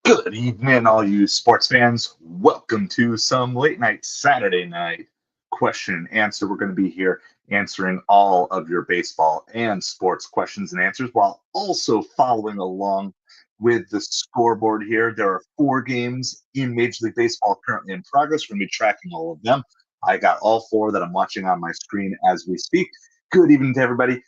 Good evening, all you sports fans. Welcome to some late night Saturday night question and answer. We're going to be here answering all of your baseball and sports questions and answers while also following along with the scoreboard here. There are 4 games in Major League Baseball currently in progress. We're going to be tracking all of them. I got all 4 that I'm watching on my screen as we speak. Good evening to everybody.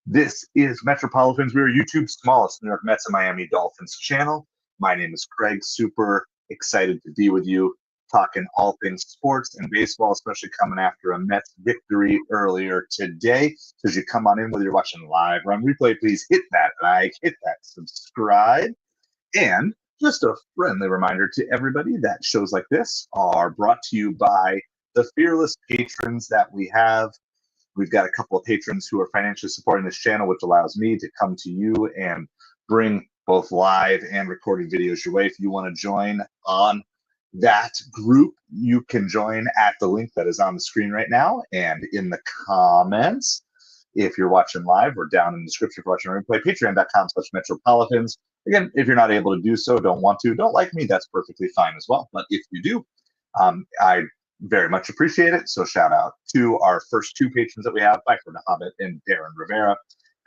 This is MetropoliFins. We are YouTube's smallest New York Mets and Miami Dolphins channel. My name is Craig. Super excited to be with you, talking all things sports and baseball, especially coming after a Mets victory earlier today. So as you come on in, whether you're watching live or on replay, please hit that like, hit that subscribe. And just a friendly reminder to everybody that shows like this are brought to you by the fearless patrons that we have. We've got a couple of patrons who are financially supporting this channel, which allows me to come to you and bring both live and recorded videos your way. If you want to join on that group, you can join at the link that is on the screen right now and in the comments. If you're watching live or down in the description for watching replay, patreon.com/MetropoliFins. Again, if you're not able to do so, don't want to, don't like me, that's perfectly fine as well. But if you do, I very much appreciate it. So shout out to our first 2 patrons that we have, Biker the Hobbit and Darren Rivera.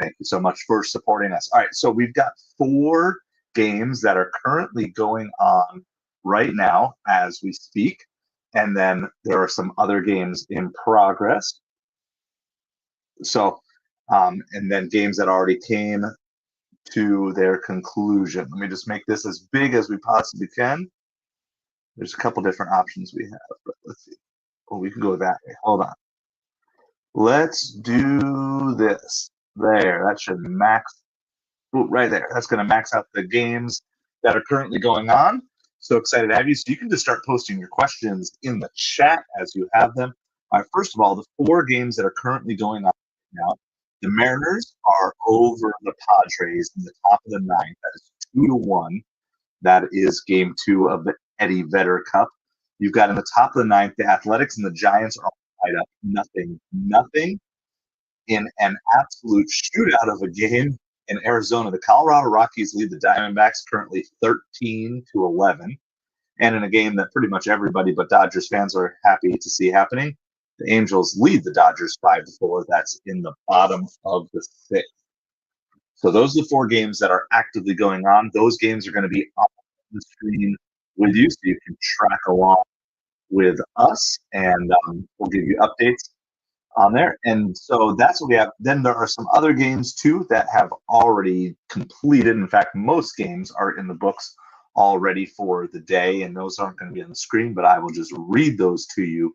Thank you so much for supporting us. All right, so we've got 4 games that are currently going on right now as we speak. And then there are some other games in progress. So, and then games that already came to their conclusion. Let me just make this as big as we possibly can. There's a couple different options we have, but let's see. Oh, we can go that way. Hold on. Let's do this. There, that should max. Ooh, right there. That's going to max out the games that are currently going on. So excited to have you. So you can just start posting your questions in the chat as you have them. All right, first of all, the 4 games that are currently going on now. The Mariners are over the Padres in the top of the 9th. That is 2-1. That is game 2 of the Eddie Vedder Cup. You've got in the top of the 9th, the Athletics and the Giants are tied up 0-0 in an absolute shootout of a game in Arizona. The Colorado Rockies lead the Diamondbacks currently 13-11. And in a game that pretty much everybody but Dodgers fans are happy to see happening, the Angels lead the Dodgers 5-4. That's in the bottom of the 6th. So those are the 4 games that are actively going on. Those games are going to be on the screen with you so you can track along with us, and we'll give you updates on there. And so that's what we have. Then there are some other games too that have already completed. In fact, most games are in the books already for the day, and those aren't going to be on the screen, but I will just read those to you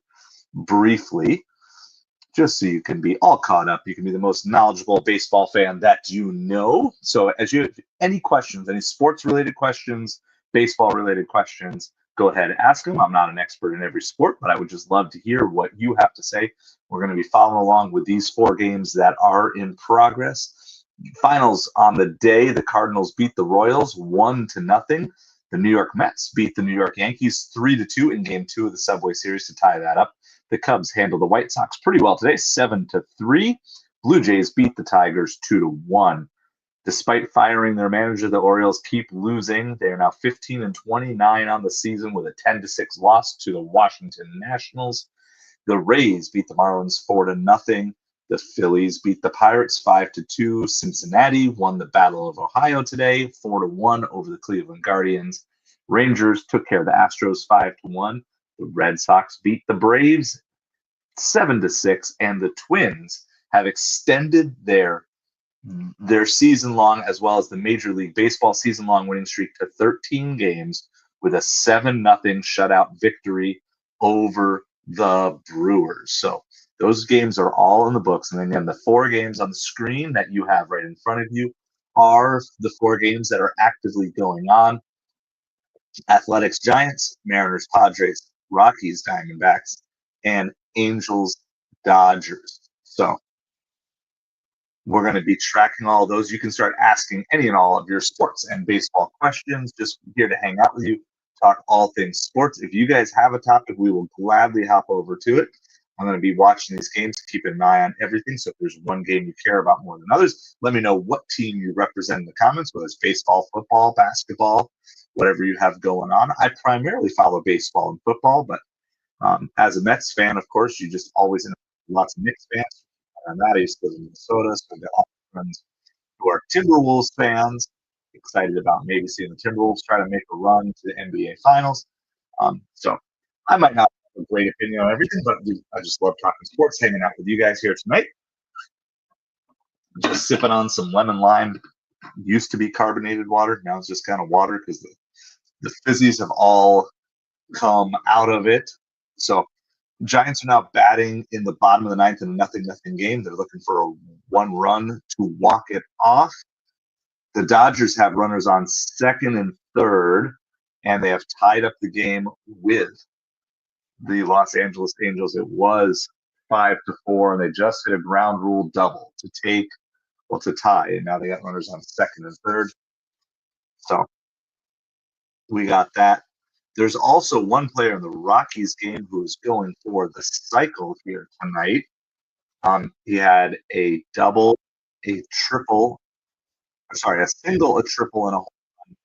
briefly just so you can be all caught up. You can be the most knowledgeable baseball fan that you know. So as you have any questions, any sports related questions, baseball related questions, go ahead and ask them. I'm not an expert in every sport, but I would just love to hear what you have to say. We're going to be following along with these 4 games that are in progress. Finals on the day, the Cardinals beat the Royals 1-0. The New York Mets beat the New York Yankees 3-2 in game 2 of the Subway Series to tie that up. The Cubs handled the White Sox pretty well today, 7-3. Blue Jays beat the Tigers 2-1. Despite firing their manager, the Orioles keep losing. They are now 15-29 on the season with a 10-6 loss to the Washington Nationals. The Rays beat the Marlins 4-0. The Phillies beat the Pirates 5-2. Cincinnati won the Battle of Ohio today, 4-1 over the Cleveland Guardians. Rangers took care of the Astros 5-1. The Red Sox beat the Braves 7-6, and the Twins have extended their season-long, as well as the Major League Baseball season-long winning streak to 13 games with a 7-0 shutout victory over the Brewers. So those games are all in the books. And then again, the 4 games on the screen that you have right in front of you are the 4 games that are actively going on. Athletics, Giants, Mariners, Padres, Rockies, Diamondbacks, and Angels, Dodgers. So we're going to be tracking all of those. You can start asking any and all of your sports and baseball questions. Just here to hang out with you, talk all things sports. If you guys have a topic, we will gladly hop over to it. I'm going to be watching these games, keeping an eye on everything. So if there's one game you care about more than others, let me know what team you represent in the comments, whether it's baseball, football, basketball, whatever you have going on. I primarily follow baseball and football, but as a Mets fan, of course, you just always end up with lots of Knicks fans. And that is to Minnesota, so we've got all friends who are Timberwolves fans, excited about maybe seeing the Timberwolves try to make a run to the NBA Finals. So I might not have a great opinion on everything, but I just love talking sports, hanging out with you guys here tonight. Just sipping on some lemon lime. Used to be carbonated water. Now it's just kind of water because the fizzies have all come out of it. So Giants are now batting in the bottom of the ninth in a nothing game. They're looking for a one run to walk it off. The Dodgers have runners on second and third, and they have tied up the game with the Los Angeles Angels. It was 5-4, and they just hit a ground rule double to tie, and now they got runners on second and third. So we got that. There's also one player in the Rockies game who is going for the cycle here tonight. He had a double, a triple, a single, a triple, and a home run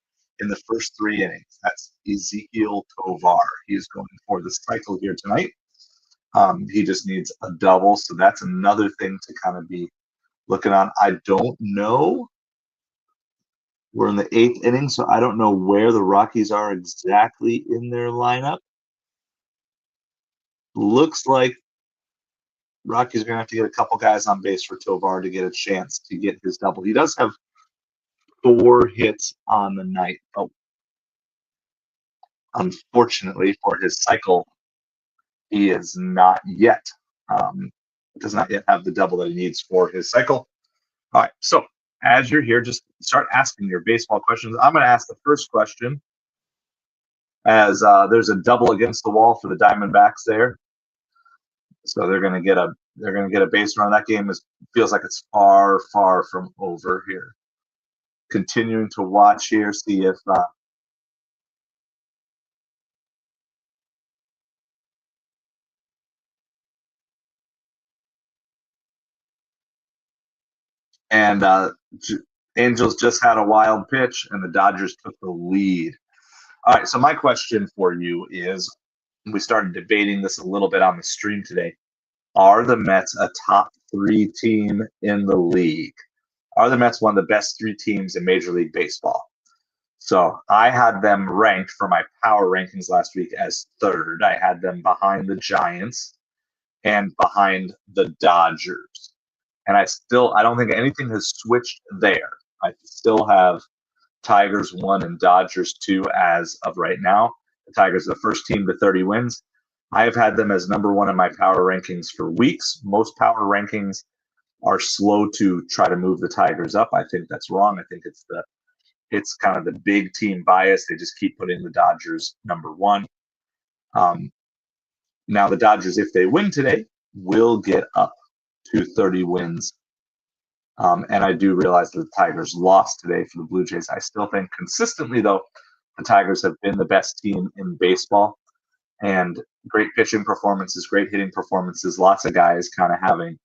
in the first 3 innings. That's Ezequiel Tovar. He is going for the cycle here tonight. He just needs a double, so that's another thing to kind of be looking on. I don't know. We're in the 8th inning, so I don't know where the Rockies are exactly in their lineup. Looks like Rockies are going to have to get a couple guys on base for Tovar to get a chance to get his double. He does have 4 hits on the night. Oh, unfortunately for his cycle, he is not yet does not yet have the double that he needs for his cycle. All right, so as you're here, just start asking your baseball questions. I'm going to ask the first question as there's a double against the wall for the Diamondbacks there. So they're going to get a base run. That game feels like it's far from over here. Continuing to watch here, see if and Angels just had a wild pitch, and the Dodgers took the lead. All right, so my question for you is, we started debating this a little bit on the stream today. Are the Mets a top 3 team in the league? Are the Mets one of the best 3 teams in Major League Baseball? So I had them ranked for my power rankings last week as 3rd. I had them behind the Giants and behind the Dodgers. And I don't think anything has switched there. I still have Tigers 1 and Dodgers 2 as of right now. The Tigers are the first team to 30 wins. I have had them as number 1 in my power rankings for weeks. Most power rankings are slow to try to move the Tigers up. I think that's wrong. I think it's kind of the big team bias. They just keep putting the Dodgers number 1. Now the Dodgers, if they win today, will get up to 30 wins. And I do realize that the Tigers lost today for the Blue Jays. I still think consistently, though, the Tigers have been the best team in baseball. And great pitching performances, great hitting performances, lots of guys kind of having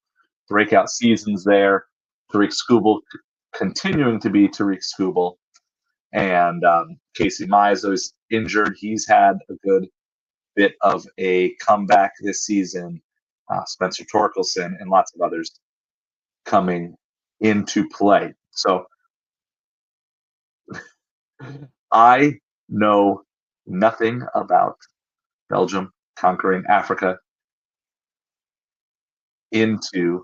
breakout seasons there. Tariq Skubal continuing to be Tariq Skubal. And Casey Mize, though he's injured, he's had a good bit of a comeback this season. Spencer Torkelson and lots of others coming into play. So I know nothing about Belgium conquering Africa in the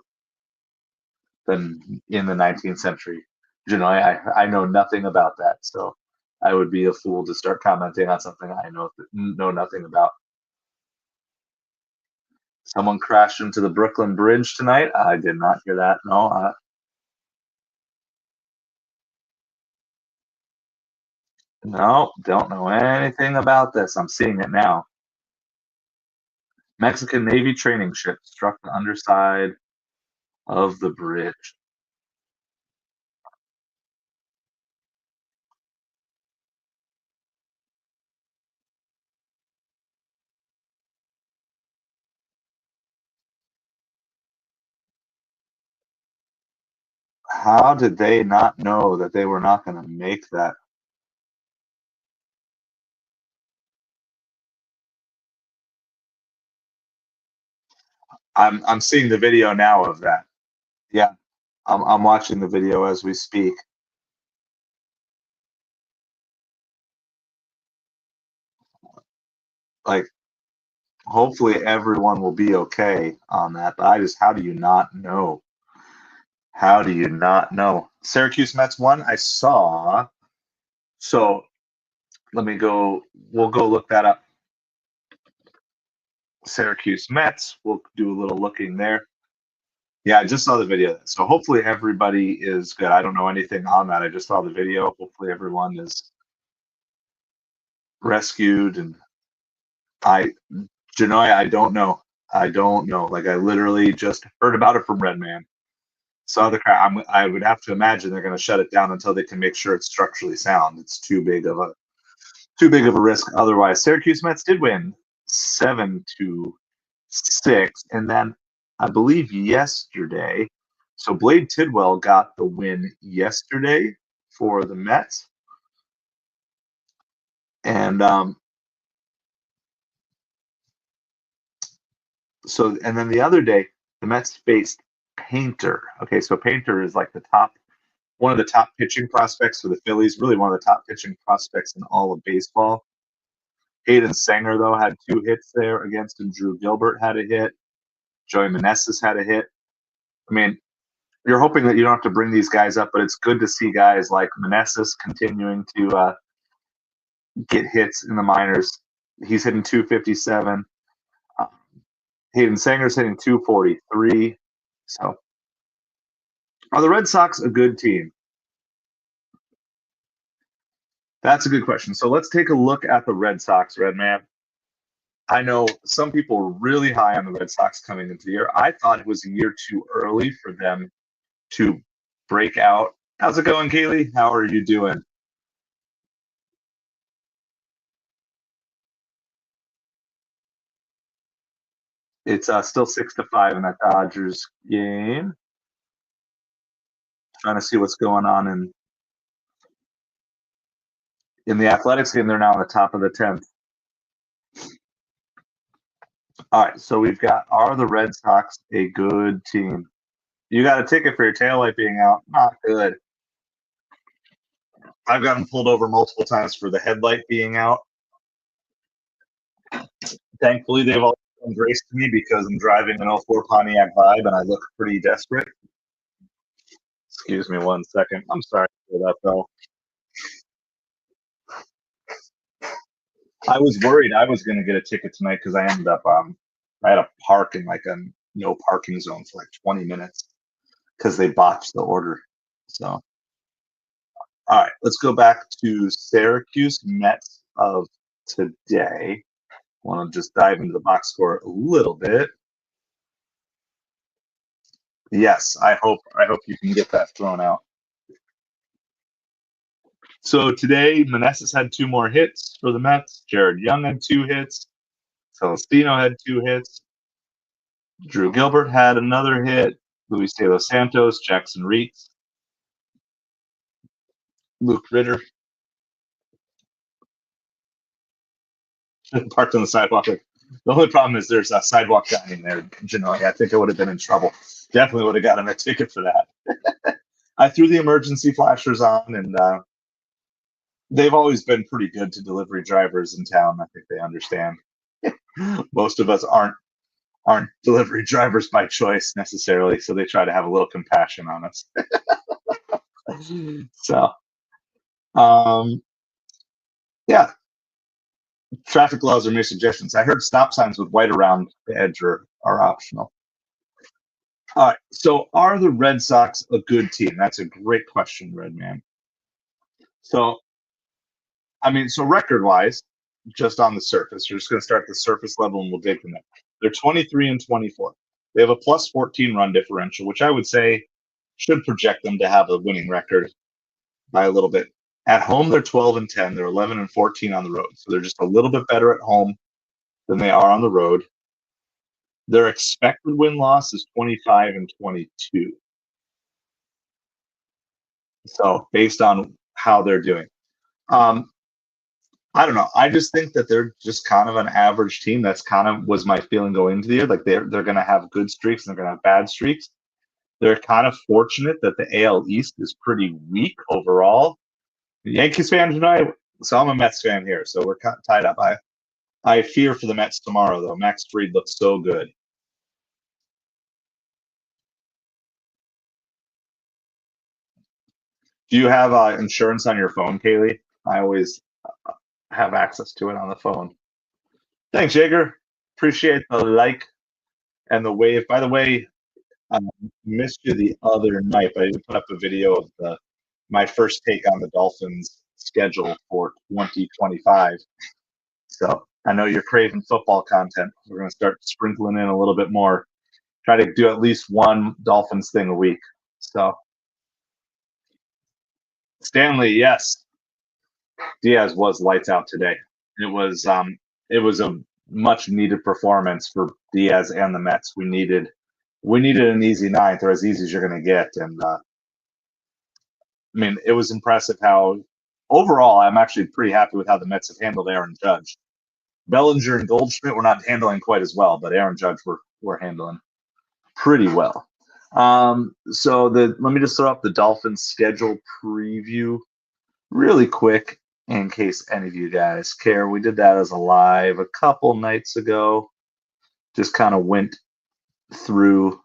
19th century. I know nothing about that. So I would be a fool to start commenting on something I know nothing about. Someone crashed into the Brooklyn Bridge tonight. I did not hear that. No. No, don't know anything about this. I'm seeing it now. Mexican Navy training ship struck the underside of the bridge. How did they not know that they were not going to make that? I'm seeing the video now of that. Yeah, I'm watching the video as we speak. Like, hopefully everyone will be okay on that. But how do you not know? How do you not know? Syracuse Mets won. I saw. So let me go. We'll go look that up. Syracuse Mets. We'll do a little looking there. Yeah, I just saw the video. So hopefully everybody is good. I don't know anything on that. I just saw the video. Hopefully everyone is rescued. And I, Janoy, I don't know. I don't know. Like, I literally just heard about it from Redman. Saw the crowd. I would have to imagine they're going to shut it down until they can make sure it's structurally sound. It's too big of a risk otherwise. Syracuse Mets did win 7-6, and then I believe yesterday. So Blade Tidwell got the win yesterday for the Mets, and and then the other day the Mets faced Painter. Okay, so Painter is like one of the top pitching prospects for the Phillies, really one of the top pitching prospects in all of baseball. Hayden Sanger, though, had 2 hits there against him. Drew Gilbert had a hit. Joey Meneses had a hit. I mean, you're hoping that you don't have to bring these guys up, but it's good to see guys like Meneses continuing to get hits in the minors. He's hitting 257. Hayden Sanger's hitting 243. So, are the Red Sox a good team? That's a good question. So let's take a look at the Red Sox, Redman. I know some people were really high on the Red Sox coming into the year. I thought it was a year too early for them to break out. How's it going, Kaylee? How are you doing? It's still 6-5 in that Dodgers game. Trying to see what's going on in the Athletics game. They're now on the top of the 10th. All right, so we've got, are the Red Sox a good team? You got a ticket for your taillight being out. Not good. I've gotten pulled over multiple times for the headlight being out. Thankfully, they've all shown grace to me because I'm driving an '04 Pontiac Vibe and I look pretty desperate. Excuse me one second. I'm sorry for that, though. I was worried I was going to get a ticket tonight because I ended up I had to park in like a no parking zone for like 20 minutes because they botched the order. So, all right, let's go back to Syracuse Mets of today. I want to just dive into the box score a little bit. Yes, I hope you can get that thrown out. So today, Meneses had 2 more hits for the Mets. Jared Young had 2 hits. Celestino had 2 hits. Drew Gilbert had another hit. Luis De Los Santos, Jackson Reitz, Luke Ritter parked on the sidewalk. The only problem is there's a sidewalk guy in there. I think I would have been in trouble. Definitely would have gotten a ticket for that. I threw the emergency flashers on, and they've always been pretty good to delivery drivers in town. I think they understand. Most of us aren't delivery drivers by choice necessarily, so they try to have a little compassion on us. So, yeah, traffic laws are mere suggestions. I heard stop signs with white around the edge are optional. All right. So, are the Red Sox a good team? That's a great question, Redman. So, I mean, so record wise, just on the surface, we're just going to start at the surface level and we'll dig from there. They're 23-24. They have a plus 14 run differential, which I would say should project them to have a winning record by a little bit. At home, they're 12-10. They're 11-14 on the road. So they're just a little bit better at home than they are on the road. Their expected win-loss is 25-22. So based on how they're doing. I don't know. I just think that they're just kind of an average team. That's kind of was my feeling going into the year. Like they're going to have good streaks and they're going to have bad streaks. They're kind of fortunate that the AL East is pretty weak overall. Yankees fan tonight, so I'm a Mets fan here. So we're tied up. I fear for the Mets tomorrow though. Max Fried looks so good. Do you have insurance on your phone, Kaylee? I always have access to it on the phone. Thanks, Jaeger. Appreciate the like and the wave. By the way, I missed you the other night, but I did put up a video of my first take on the Dolphins schedule for 2025. So I know you're craving football content. We're going to start sprinkling in a little bit more. Try to do at least one Dolphins thing a week. So Stanley, yes, Diaz was lights out today. It was a much needed performance for Diaz and the Mets. We needed an easy ninth, or as easy as you're going to get, and I mean, it was impressive how overall I'm actually pretty happy with how the Mets have handled Aaron Judge. Bellinger and Goldschmidt were not handling quite as well, but Aaron Judge were handling pretty well. So let me just throw up the Dolphins schedule preview really quick in case any of you guys care. We did that as a live a couple nights ago. Just kind of went through.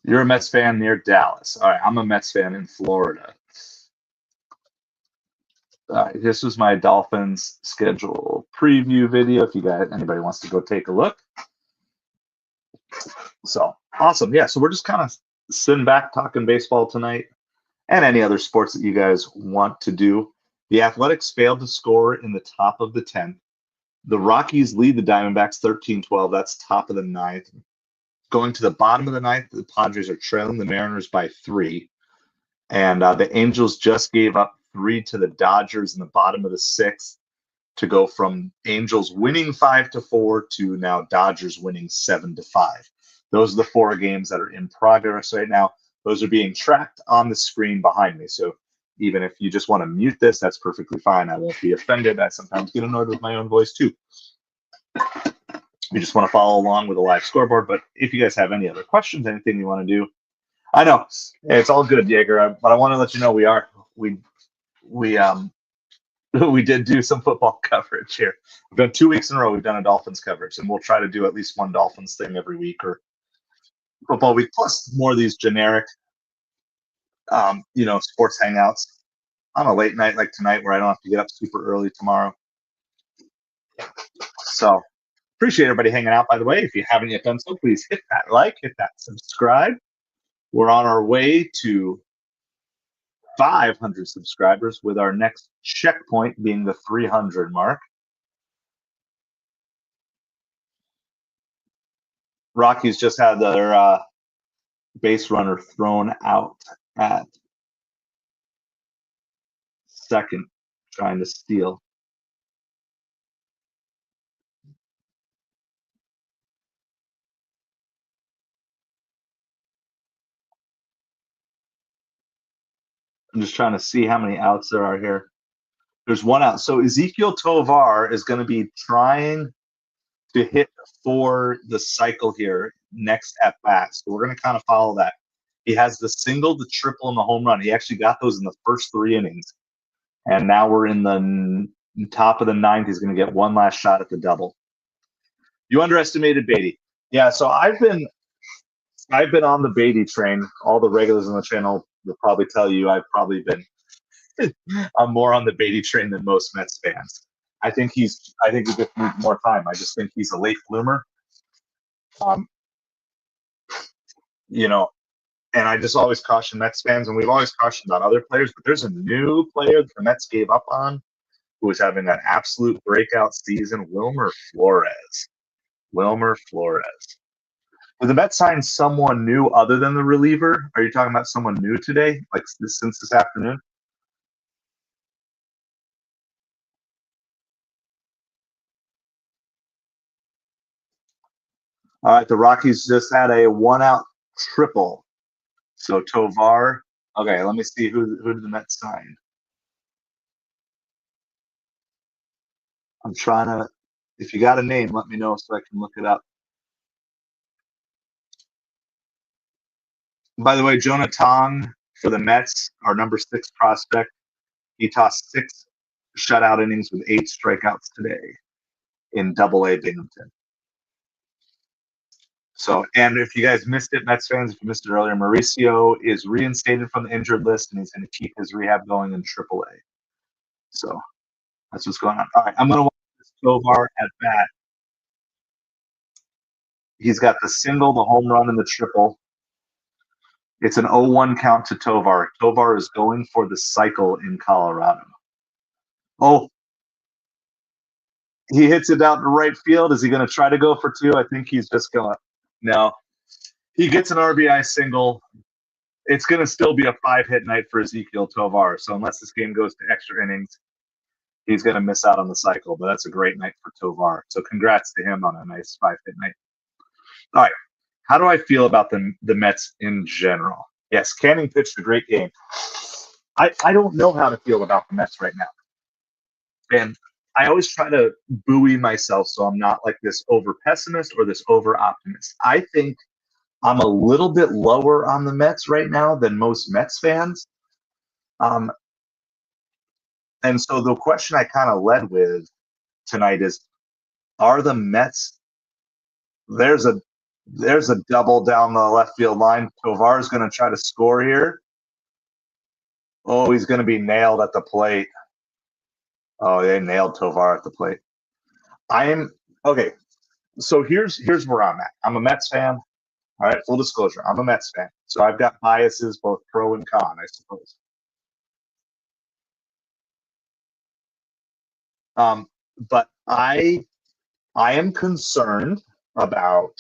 You're a Mets fan near Dallas. All right, I'm a Mets fan in Florida. This was my Dolphins schedule preview video. If you guys, anybody wants to go take a look. So awesome. Yeah. So we're just kind of sitting back talking baseball tonight and any other sports that you guys want to do. The Athletics failed to score in the top of the 10th. The Rockies lead the Diamondbacks 13-12. That's top of the ninth. Going to the bottom of the ninth, the Padres are trailing the Mariners by 3. And the Angels just gave up 3 to the Dodgers in the bottom of the 6th to go from Angels winning 5-4 to now Dodgers winning 7-5. Those are the 4 games that are in progress right now. Those are being tracked on the screen behind me. So even if you just want to mute this, that's perfectly fine. I won't be offended. I sometimes get annoyed with my own voice too. You just want to follow along with a live scoreboard. But if you guys have any other questions, anything you want to do, I know it's all good, Jaeger. But I want to let you know we we did do some football coverage here. We've done 2 weeks in a row. We've done a Dolphins coverage, and we'll try to do at least one Dolphins thing every week or football week, plus more of these generic, sports hangouts on a late night like tonight where I don't have to get up super early tomorrow. So appreciate everybody hanging out, by the way. If you haven't yet done so, please hit that like, hit that subscribe. We're on our way to 500 subscribers, with our next checkpoint being the 300 mark. Rockies just had their base runner thrown out at second, trying to steal. I'm just trying to see how many outs there are here. There's 1 out. So Ezekiel Tovar is going to be trying to hit for the cycle here next at bat. So we're going to kind of follow that. He has the single, the triple, and the home run. He actually got those in the first 3 innings. And now we're in the top of the 9th. He's going to get one last shot at the double. You underestimated Beatty. Yeah, so I've been on the Beatty train. All the regulars on the channel will probably tell you I've probably been I'm more on the Beatty train than most Mets fans. I think he just needs more time. I just think he's a late bloomer. Um, and I just always caution Mets fans, and we've always cautioned on other players, but there's a new player that the Mets gave up on who was having an absolute breakout season, Wilmer Flores. Wilmer Flores. Did the Mets sign someone new other than the reliever? Are you talking about someone new today, like since this afternoon? All right, the Rockies just had a 1-out triple. So Tovar. Okay, let me see who did the Mets sign. I'm trying to. If you got a name, let me know so I can look it up. By the way, Jonah Tong for the Mets, our number 6 prospect, he tossed 6 shutout innings with 8 strikeouts today in Double-A Binghamton. So, and if you guys missed it, Mets fans, if you missed it earlier, Mauricio is reinstated from the injured list, and he's going to keep his rehab going in Triple-A. So that's what's going on. All right, I'm going to watch this Tovar at bat. He's got the single, the home run, and the triple. It's an 0-1 count to Tovar. Tovar is going for the cycle in Colorado. Oh, he hits it out to right field. Is he going to try to go for 2? I think he's just going to. No. He gets an RBI single. It's going to still be a 5-hit night for Ezequiel Tovar. So unless this game goes to extra innings, he's going to miss out on the cycle. But that's a great night for Tovar. So congrats to him on a nice 5-hit night. All right. How do I feel about the Mets in general? Yes, Canning pitched a great game. I don't know how to feel about the Mets right now. And I always try to buoy myself so I'm not like this over pessimist or this over optimist. I think I'm a little bit lower on the Mets right now than most Mets fans. And so the question I kind of led with tonight is, are the Mets – there's a double down the left field line. Tovar is going to try to score here. Oh, he's going to be nailed at the plate. Oh, they nailed Tovar at the plate. Okay. So here's where I'm at. I'm a Mets fan. All right, full disclosure, I'm a Mets fan. So I've got biases, both pro and con, I suppose. But I am concerned about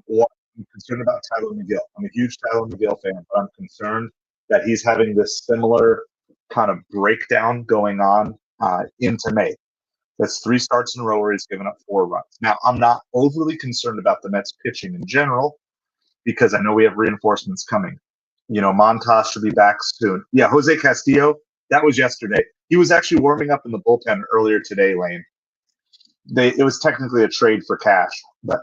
what I'm concerned about Tyler McGill. I'm a huge Tyler McGill fan, but I'm concerned that he's having this similar kind of breakdown going on into May. That's 3 starts in a row where he's given up 4 runs. Now, I'm not overly concerned about the Mets pitching in general because I know we have reinforcements coming. You know, Montas should be back soon. Yeah, Jose Castillo, that was yesterday. He was actually warming up in the bullpen earlier today, Lane. It was technically a trade for cash, but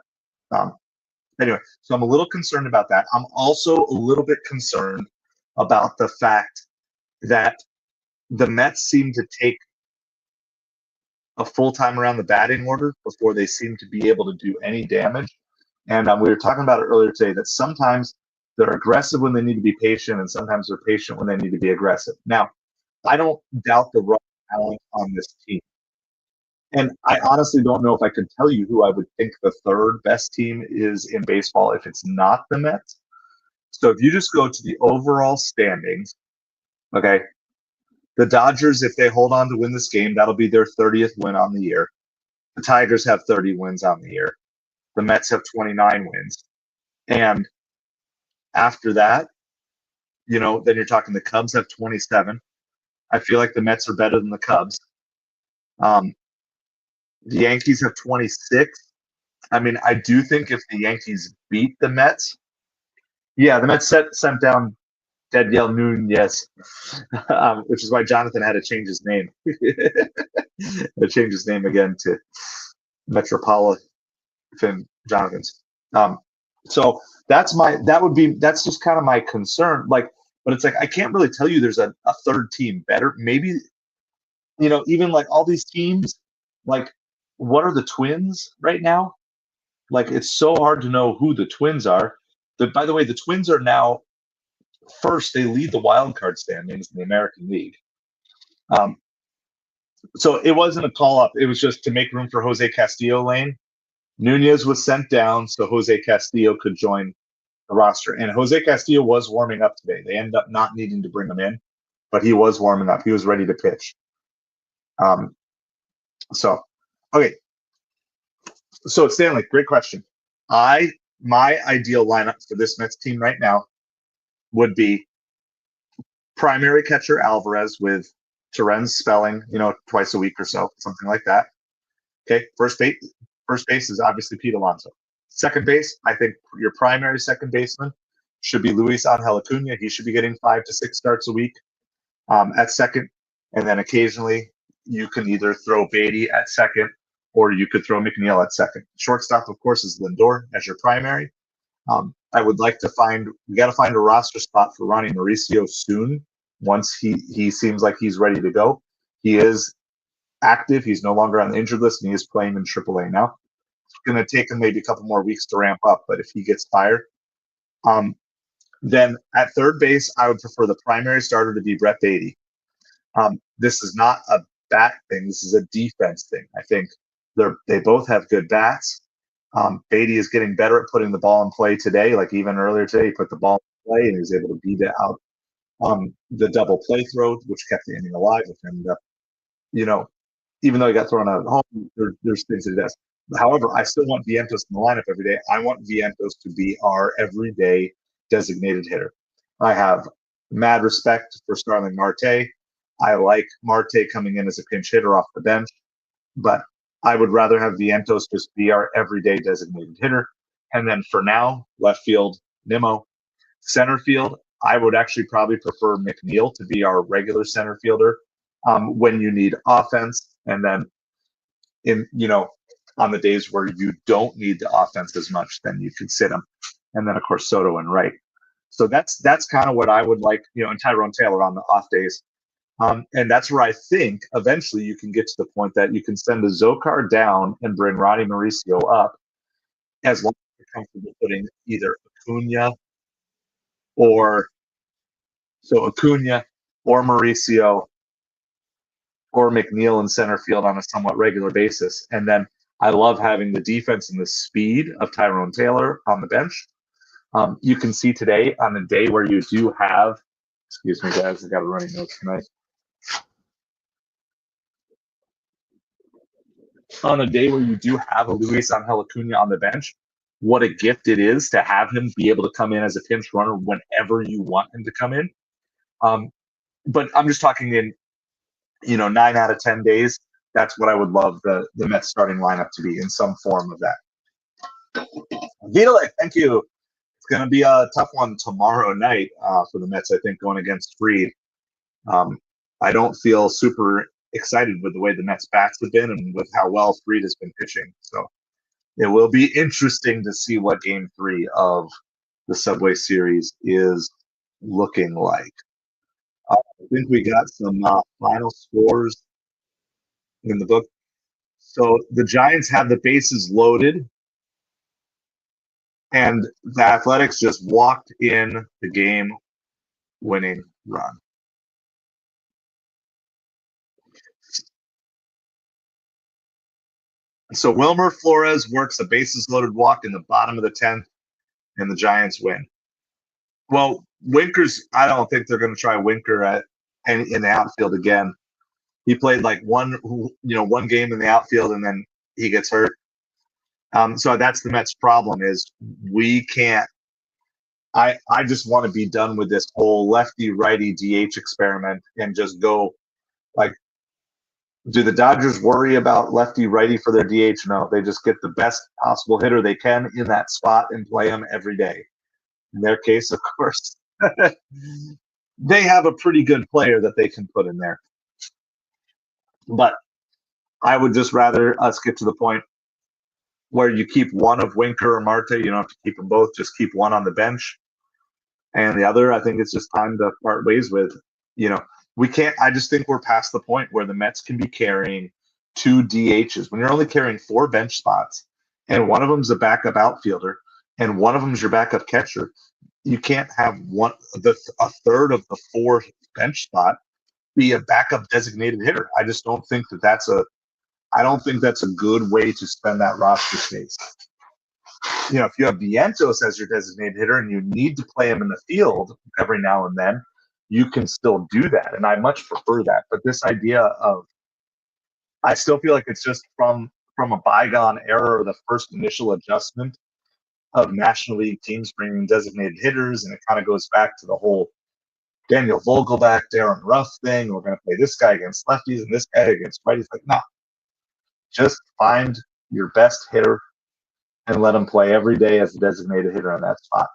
anyway, so I'm a little concerned about that. I'm also a little bit concerned about the fact that the Mets seem to take a full time around the batting order before they seem to be able to do any damage. And we were talking about it earlier today that sometimes they're aggressive when they need to be patient, and sometimes they're patient when they need to be aggressive. Now, I don't doubt the raw talent on this team. And I honestly don't know if I could tell you who I would think the 3rd best team is in baseball if it's not the Mets. So if you just go to the overall standings, okay, the Dodgers, if they hold on to win this game, that'll be their 30th win on the year. The Tigers have 30 wins on the year. The Mets have 29 wins. And after that, you know, then you're talking the Cubs have 27. I feel like the Mets are better than the Cubs. The Yankees have 26. I mean, I do think if the Yankees beat the Mets, yeah, the Mets sent down Daniel Nunez, which is why Jonathan had to change his name. To change his name again to MetropoliFins Jonathan's. So that's just kind of my concern. Like, but it's like I can't really tell you there's a 3rd team better. Maybe, you know, even like all these teams, like what are the Twins right now? Like it's so hard to know who the Twins are. By the way, the Twins are now first. They lead the wild card standings in the American League. So it wasn't a call up. It was just to make room for Jose Castillo. Lane Nunez was sent down so Jose Castillo could join the roster. And Jose Castillo was warming up today. They ended up not needing to bring him in, but he was warming up. He was ready to pitch. So, okay. So Stanley, great question. My ideal lineup for this Mets team right now would be primary catcher Alvarez with Terrenz spelling, you know, twice a week or so, something like that. Okay, first base is obviously Pete Alonso. Second base, I think your primary second baseman should be Luis Angel Acuna. He should be getting 5 to 6 starts a week at second, and then occasionally you can either throw Beatty at second or you could throw McNeil at second. Shortstop, of course, is Lindor as your primary. I would like to we got to find a roster spot for Ronnie Mauricio soon. Once he seems like he's ready to go. He is active. He's no longer on the injured list, and he is playing in AAA now. It's going to take him maybe a couple more weeks to ramp up, but if he gets fired, then at third base, I would prefer the primary starter to be Brett Beatty. This is not a bat thing. This is a defense thing. I think they both have good bats. Beatty is getting better at putting the ball in play today. Like even earlier today, he put the ball in play and he was able to beat it out the double play throw, which kept the inning alive. And even though he got thrown out at home, there's things that he does. However, I still want Vientos in the lineup every day. I want Vientos to be our everyday designated hitter. I have mad respect for Starling Marte. I like Marte coming in as a pinch hitter off the bench, but I would rather have Vientos just be our everyday designated hitter. And then for now, left field, Nimmo. Center field, I would actually probably prefer McNeil to be our regular center fielder when you need offense. And then on the days where you don't need the offense as much, then you could sit him. And then, of course, Soto and right. So that's kind of what I would like, and Tyrone Taylor on the off days. And that's where I think eventually you can get to the point that you can send a Zokar down and bring Ronnie Mauricio up, as long as you're comfortable putting either Acuna or Mauricio or McNeil in center field on a somewhat regular basis. And then I love having the defense and the speed of Tyrone Taylor on the bench. You can see today on a day where you do have, excuse me, guys, I got a running note tonight. On a day where you do have a Luis Angel Acuna on the bench, what a gift it is to have him be able to come in as a pinch runner whenever you want him to come in. But I'm just talking in, 9 out of 10 days. That's what I would love the Mets starting lineup to be, in some form of that. Vitalik, thank you. It's going to be a tough one tomorrow night for the Mets, I think, going against Fried. I don't feel super excited with the way the Mets bats have been and with how well Fried has been pitching. So it will be interesting to see what Game 3 of the Subway Series is looking like. I think we got some final scores in the book. So the Giants have the bases loaded, and the Athletics just walked in the game-winning run. So Wilmer Flores works a bases-loaded walk in the bottom of the 10th, and the Giants win. Well, Winkers, I don't think they're going to try Winker in the outfield again. He played like one game in the outfield, and then he gets hurt. So that's the Mets' problem is we can't. I just want to be done with this whole lefty-righty DH experiment and just go like. Do the Dodgers worry about lefty-righty for their DH? No, they just get the best possible hitter they can in that spot and play them every day. In their case, of course, they have a pretty good player that they can put in there. But I would just rather us get to the point where you keep one of Winker or Marte. You don't have to keep them both. Just keep one on the bench. And the other, I think it's just time to part ways with. We can't. I just think we're past the point where the Mets can be carrying 2 DHs. When you're only carrying 4 bench spots and one of them's a backup outfielder and one of them's your backup catcher, you can't have a third of the 4 bench spot be a backup designated hitter. I just don't think that's a good way to spend that roster space. If you have Vientos as your designated hitter and you need to play him in the field every now and then, you can still do that. And I much prefer that. But this idea of, I still feel like it's just from a bygone era, the first initial adjustment of National League teams bringing designated hitters. And it kind of goes back to the whole Daniel Vogelback, Darren Ruff thing. We're going to play this guy against lefties and this guy against righties. Like, no. Just find your best hitter and let him play every day as a designated hitter on that spot.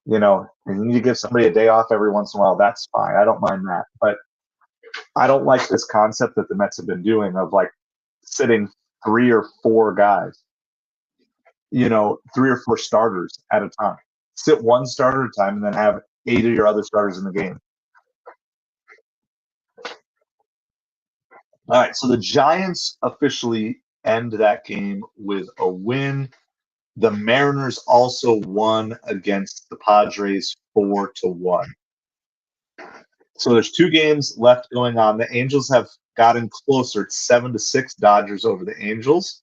And you need to give somebody a day off every once in a while. That's fine. I don't mind that. But I don't like this concept that the Mets have been doing of like sitting 3 or 4 guys, 3 or 4 starters at a time. Sit one starter at a time and then have 8 of your other starters in the game. All right, so the Giants officially end that game with a win. The Mariners also won against the Padres 4-1. So there's 2 games left going on. The Angels have gotten closer. It's 7-6 Dodgers over the Angels.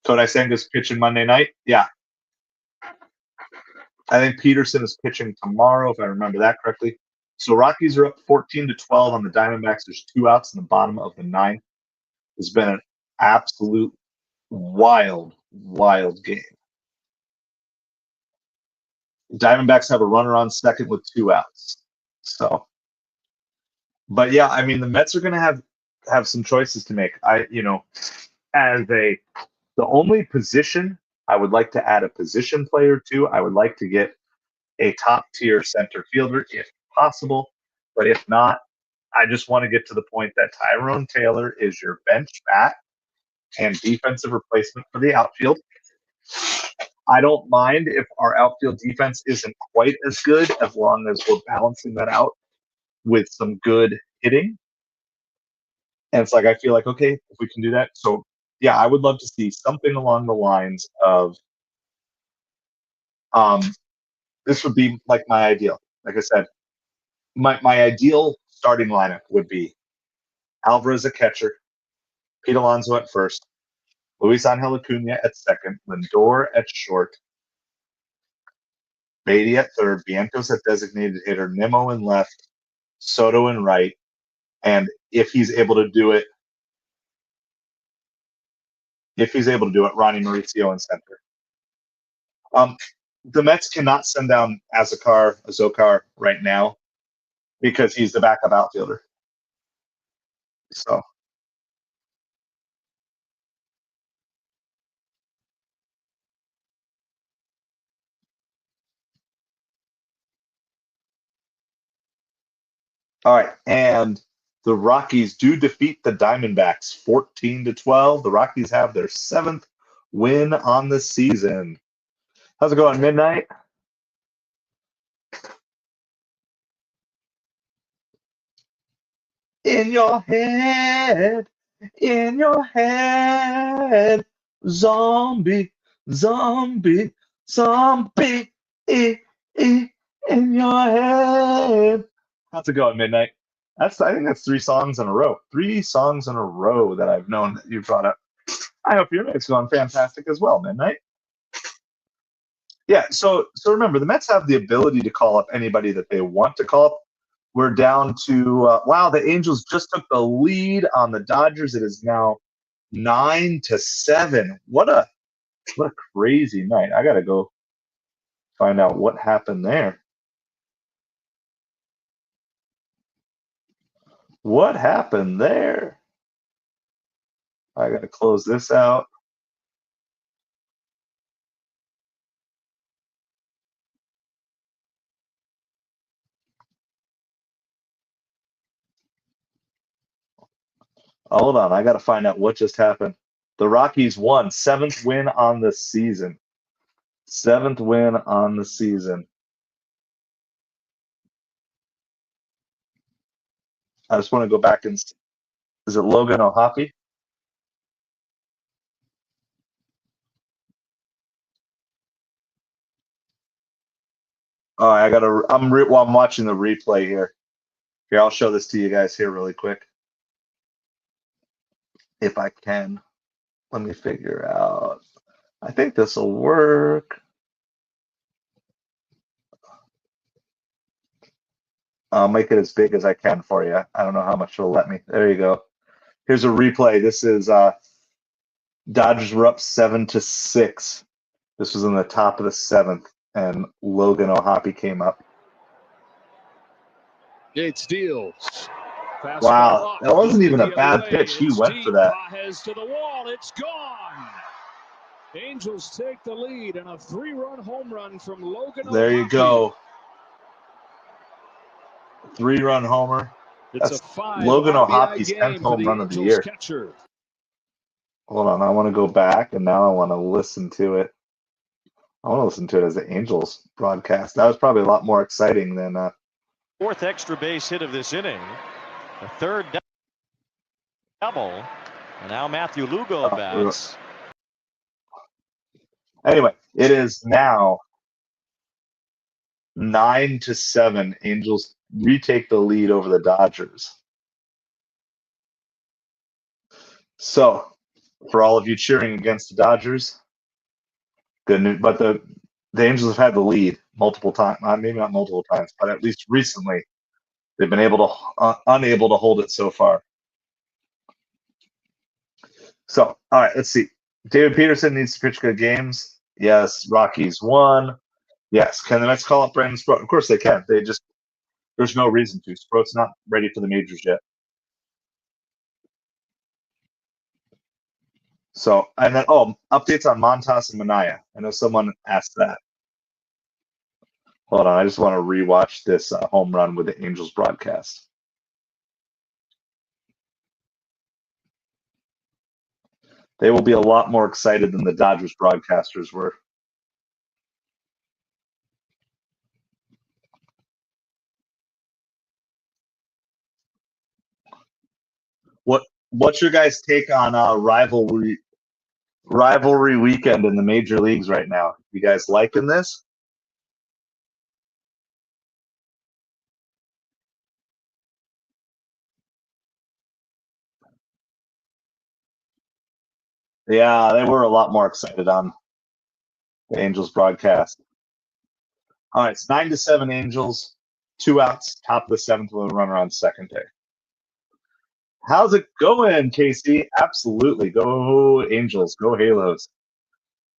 Kodai Senga's pitching Monday night. Yeah. I think Peterson is pitching tomorrow, if I remember that correctly. So Rockies are up 14-12 on the Diamondbacks. There's 2 outs in the bottom of the 9th. It's been an absolute wild game. Diamondbacks have a runner on second with 2 outs. So, but yeah, I mean, the Mets are going to have some choices to make. The only position I would like to add a position player to, I would like to get a top tier center fielder if possible. But if not, I just want to get to the point that Tyrone Taylor is your bench bat and defensive replacement for the outfield. I don't mind if our outfield defense isn't quite as good as long as we're balancing that out with some good hitting. And it's like, I feel like, okay, if we can do that. So, yeah, I would love to see something along the lines of this would be like my ideal. Like I said, my ideal starting lineup would be Alvarez at catcher, Pete Alonso at first, Luis Angel Acuna at second, Lindor at short, Beatty at third, Vientos at designated hitter, Nimmo in left, Soto in right, and if he's able to do it, Ronnie Mauricio in center. The Mets cannot send down Azokar right now because he's the backup outfielder. So. All right, and the Rockies do defeat the Diamondbacks 14-12. The Rockies have their 7th win on the season. How's it going, Midnight? In your head, zombie, in your head. How's it going, Midnight? I think that's 3 songs in a row. 3 songs in a row that I've known that you brought up. I hope your night's going fantastic as well, Midnight. Yeah, so remember, the Mets have the ability to call up anybody that they want to call up. We're down to the Angels just took the lead on the Dodgers. It is now 9-7. What a crazy night. I gotta go find out what happened there. What happened there? I gotta close this out. Hold on, I gotta find out what just happened. The Rockies won. 7th win on the season. 7th win on the season. I just want to go back and see. Is it Logan O'Hoppe? Oh, I'm watching the replay here. Here, I'll show this to you guys here really quick. If I can. Let me figure out. I think this will work. I'll make it as big as I can for you. I don't know how much it'll let me. There you go. Here's a replay. This is Dodgers were up 7-6. This was in the top of the 7th, and Logan O'Hoppe came up. Gate steals. Wow, that wasn't even a bad pitch. He went for that. To the wall. It's gone. Angels take the lead and a 3-run home run from Logan. There you go. 3-run homer. It's That's a 5 Logan RBI O'Hoppe's game 10th for home the run of the Angels year. catcher. Hold on, I want to go back, and now I want to listen to it. I want to listen to it as the Angels broadcast. That was probably a lot more exciting than. Fourth extra base hit of this inning. The third double. And now Matthew Lugo bats. Anyway, it is now 9-7. Angels retake the lead over the Dodgers. So, for all of you cheering against the Dodgers, good news. But the Angels have had the lead multiple times. Maybe not multiple times, but at least recently, they've been unable to hold it so far. So, all right, let's see. David Peterson needs to pitch good games. Yes. Rockies won. Yes. Can the Mets call up Brandon Sproat? Of course they can. There's no reason to. Sproat's not ready for the majors yet. So, and then, updates on Montas and Minaya. I know someone asked that. Hold on, I just want to rewatch this home run with the Angels broadcast. They will be a lot more excited than the Dodgers broadcasters were. What's your guys' take on rivalry weekend in the major leagues right now? You guys liking this? Yeah, they were a lot more excited on the Angels broadcast. All right, it's 9-7 Angels, 2 outs, top of the 7th with a runner on second day. How's it going, Casey? Absolutely. Go Angels. Go Halos.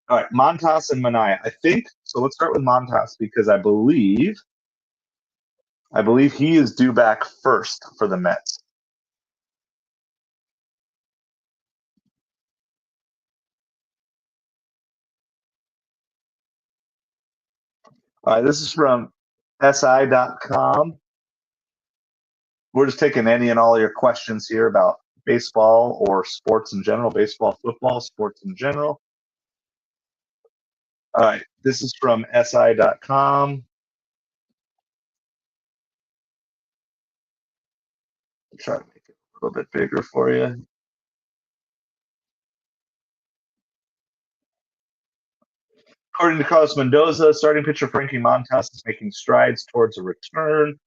All right, Montas and Minaya. I think so. Let's start with Montas because I believe he is due back first for the Mets. All right, this is from SI.com. We're just taking any and all your questions here about baseball or sports in general, baseball, football, sports in general. All right, this is from SI.com. Try to make it a little bit bigger for you. According to Carlos Mendoza, starting pitcher Frankie Montas is making strides towards a return.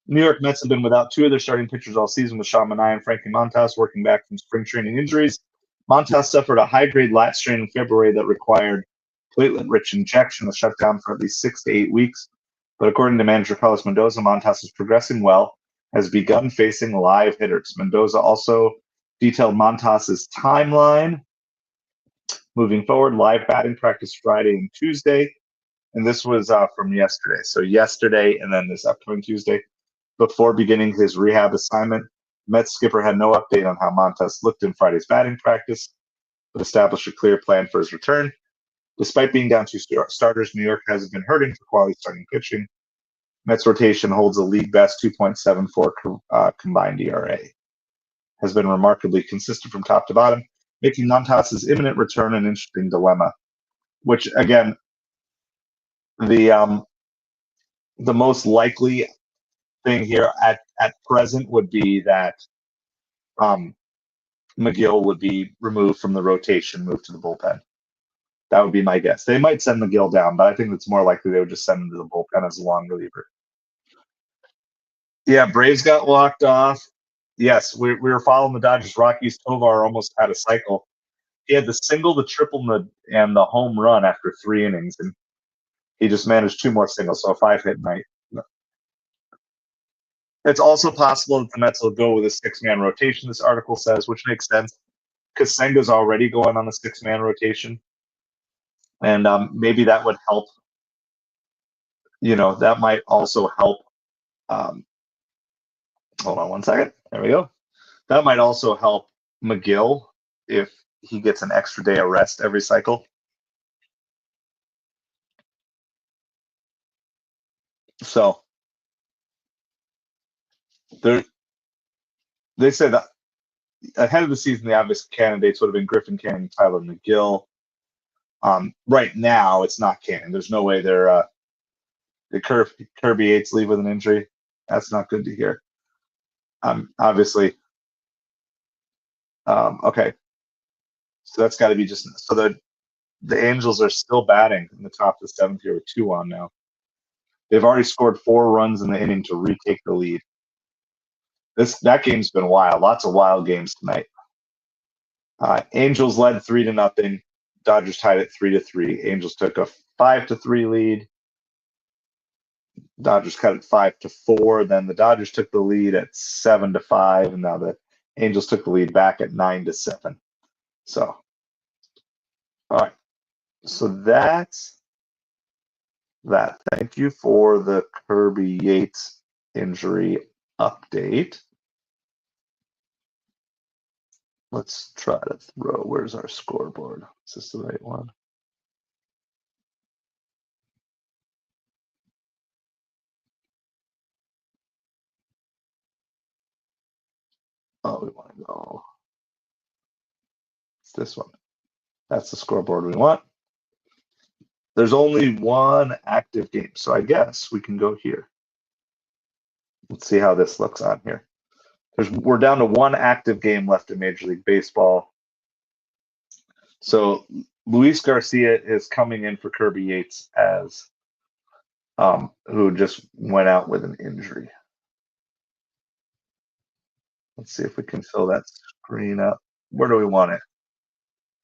New York Mets have been without 2 of their starting pitchers all season, with Sean Manaea and Frankie Montas working back from spring training injuries. Montas suffered a high-grade lat strain in February that required platelet-rich injection, was shut down for at least 6 to 8 weeks. But according to manager Carlos Mendoza, Montas is progressing well, has begun facing live hitters. Mendoza also detailed Montas's timeline moving forward. Live batting practice Friday and Tuesday. And this was from yesterday. So yesterday and then this upcoming Tuesday. Before beginning his rehab assignment, Mets skipper had no update on how Montas looked in Friday's batting practice, but established a clear plan for his return. Despite being down 2 starters, New York hasn't been hurting for quality starting pitching. Mets rotation holds a league best 2.74 combined ERA. Has been remarkably consistent from top to bottom, making Montas's imminent return an interesting dilemma. Which again, the most likely thing here at present would be that McGill would be removed from the rotation, moved to the bullpen. That would be my guess. They might send McGill down, but I think it's more likely they would just send him to the bullpen as a long reliever. Yeah, Braves got walked off. Yes, we were following the Dodgers. Rockies. Tovar almost had a cycle. He had the single, the triple, and the home run after 3 innings, and he just managed 2 more singles, so a 5-hit night. It's also possible that the Mets will go with a 6-man rotation, this article says, which makes sense because Senga's already going on a 6-man rotation. And maybe that would help. That might also help. Hold on one second. There we go. That might also help McGill if he gets an extra day of rest every cycle. So They said that ahead of the season, the obvious candidates would have been Griffin Canning, Tyler McGill. Right now, it's not Canning. There's no way did Kirby Yates leave with an injury. That's not good to hear. Obviously. Okay. So that's got to be just so the Angels are still batting in the top of the seventh here with 2 on now. They've already scored 4 runs in the inning to retake the lead. That game's been wild. Lots of wild games tonight. Angels led 3-0. Dodgers tied it 3-3. Angels took a 5-3 lead. Dodgers cut it 5-4. Then the Dodgers took the lead at 7-5, and now the Angels took the lead back at 9-7. So, all right. So that's that. Thank you for the Kirby Yates injury update. Let's try to throw. Where's our scoreboard? Is this the right one? Oh, we want to go. It's this one. That's the scoreboard we want. There's only 1 active game, so I guess we can go here. Let's see how this looks on here. We're down to 1 active game left in Major League Baseball. So Luis Garcia is coming in for Kirby Yates as who just went out with an injury. Let's see if we can fill that screen up. Where do we want it?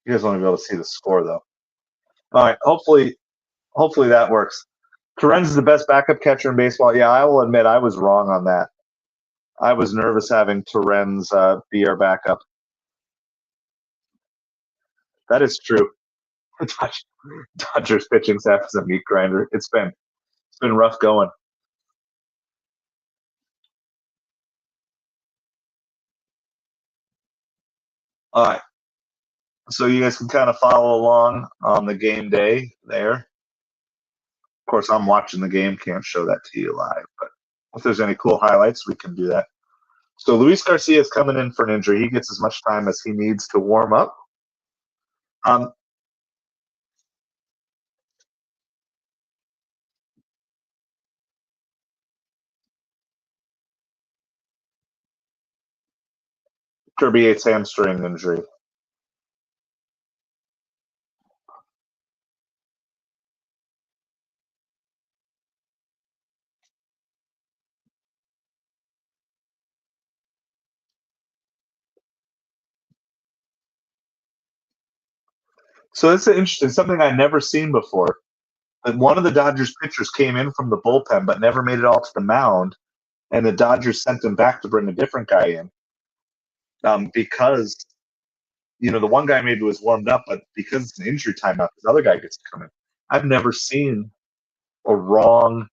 You guys want to be able to see the score, though. All right, hopefully that works. Torrens is the best backup catcher in baseball. Yeah, I will admit I was wrong on that. I was nervous having Torrens be our backup. That is true. Dodgers pitching staff is a meat grinder. It's been rough going. All right. So you guys can kind of follow along on the game day there. Of course, I'm watching the game. Can't show that to you live, but if there's any cool highlights, we can do that. So Luis Garcia is coming in for an injury. He gets as much time as he needs to warm up. Kirby Yates hamstring injury. So that's interesting. Something I've never seen before. One of the Dodgers pitchers came in from the bullpen, but never made it all to the mound, and the Dodgers sent him back to bring a different guy in because the one guy maybe was warmed up, but because it's an injury timeout, this other guy gets to come in. I've never seen a wrong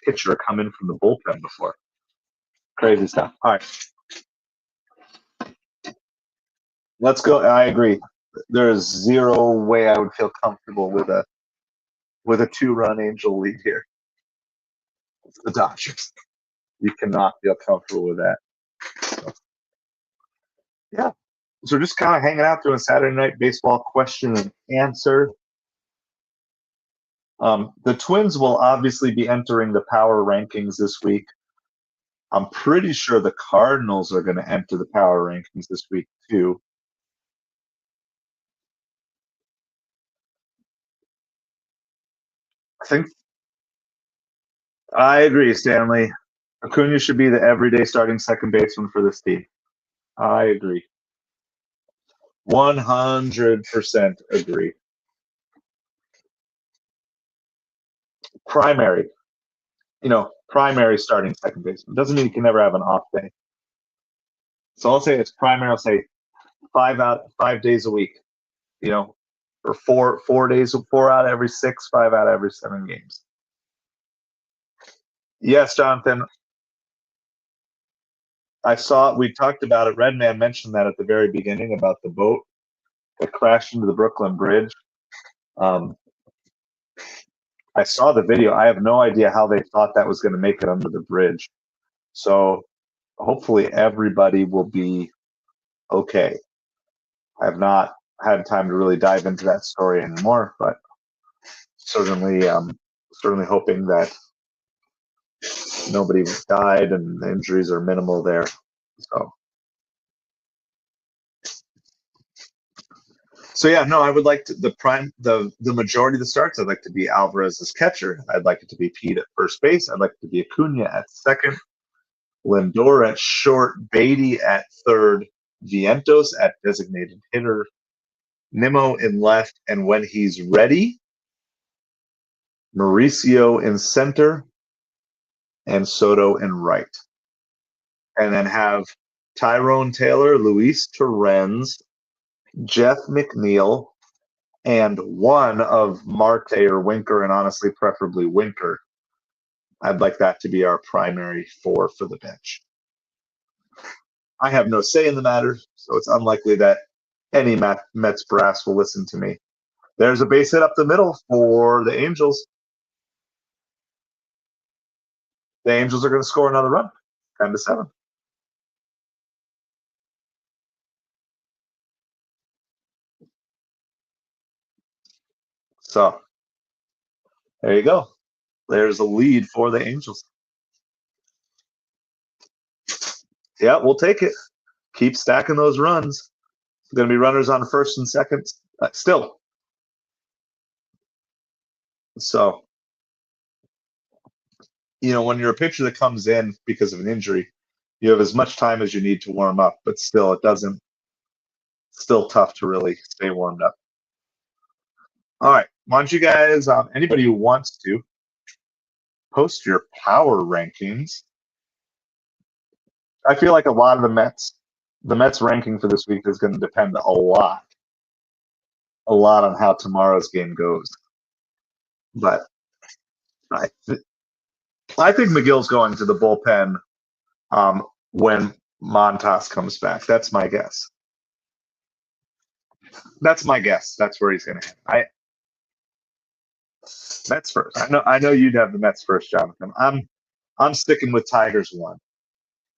pitcher come in from the bullpen before. Crazy stuff. All right. Let's go. I agree. There's zero way I would feel comfortable with a 2-run Angel lead here. It's the Dodgers. You cannot feel comfortable with that. So, yeah. So we're just kind of hanging out doing Saturday night baseball question and answer. The Twins will obviously be entering the power rankings this week. I'm pretty sure the Cardinals are going to enter the power rankings this week too. I agree, Stanley. Acuna should be the everyday starting second baseman for this team. I agree. 100% agree. Primary starting second baseman. Doesn't mean you can never have an off day. So I'll say it's primary. I'll say 5 days a week, or 4 days, 4 out of every 6, 5 out of every 7 games. Yes, Jonathan. I saw we talked about it. Redman mentioned that at the very beginning about the boat that crashed into the Brooklyn Bridge. I saw the video. I have no idea how they thought that was going to make it under the bridge. So hopefully everybody will be okay. I have not had time to really dive into that story anymore, but certainly hoping that nobody died and the injuries are minimal there. So yeah, no, I would like to, the majority of the starts. I'd like to be Alvarez as catcher. I'd like it to be Pete at first base. I'd like it to be Acuna at second, Lindor at short, Beatty at third, Vientos at designated hitter, Nimmo in left, and when he's ready, Mauricio in center, and Soto in right. And then have Tyrone Taylor, Luis Torrens, Jeff McNeil, and one of Marte or Winker, and honestly, preferably Winker. I'd like that to be our primary four for the bench. I have no say in the matter, so it's unlikely that any Mets brass will listen to me. There's a base hit up the middle for the Angels. The Angels are going to score another run, 10-7. So there you go. There's a lead for the Angels. Yeah, we'll take it. Keep stacking those runs. It's going to be runners on first and second still. So, when you're a pitcher that comes in because of an injury, you have as much time as you need to warm up, but still, still tough to really stay warmed up. All right. Why don't you guys, anybody who wants to, post your power rankings. I feel like a lot of the Mets ranking for this week is going to depend a lot on how tomorrow's game goes. But I think McGill's going to the bullpen when Montas comes back. That's my guess. That's where he's going to hit. Mets first. I know you'd have the Mets first, Jonathan. I'm sticking with Tigers 1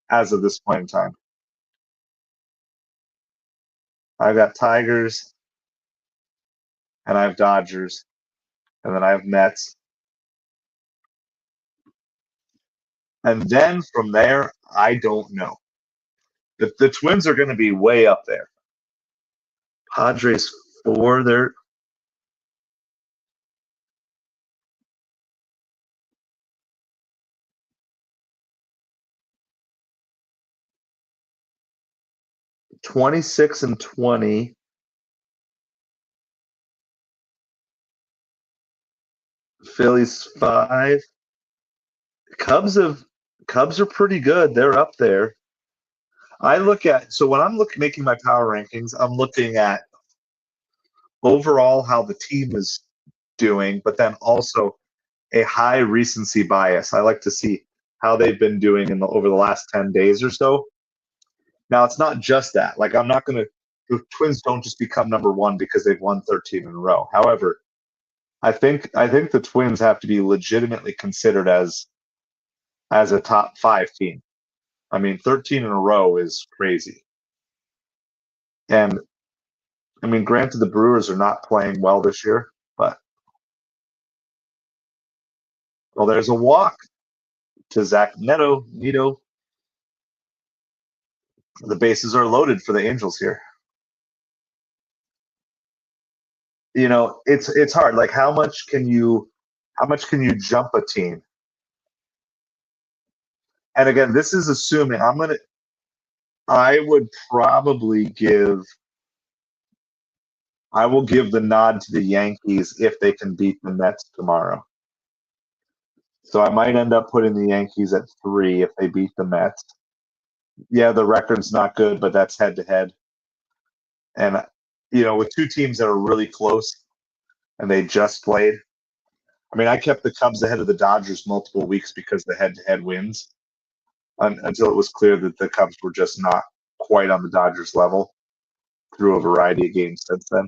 as of this point in time. I've got Tigers, and I have Dodgers, and then I have Mets. And then from there, I don't know. The Twins are going to be way up there. Padres 4, they're 26-20. Phillies 5. Cubs are pretty good. They're up there. When I'm making my power rankings, I'm looking at overall how the team is doing, but then also a high recency bias. I like to see how they've been doing over the last 10 days or so. Now, it's not just that. Like, the Twins don't just become number 1 because they've won 13 in a row. However, I think the Twins have to be legitimately considered as a top 5 team. I mean, 13 in a row is crazy. And I mean, granted, the Brewers are not playing well this year, but there's a walk to Zach Neto. The bases are loaded for the Angels here. It's hard. Like, how much can you jump a team? And again, this is assuming I will give the nod to the Yankees if they can beat the Mets tomorrow. So I might end up putting the Yankees at 3 if they beat the Mets. Yeah, the record's not good, but that's head-to-head. And, with two teams that are really close and they just played, I mean, I kept the Cubs ahead of the Dodgers multiple weeks because the head-to-head wins until it was clear that the Cubs were just not quite on the Dodgers level through a variety of games since then.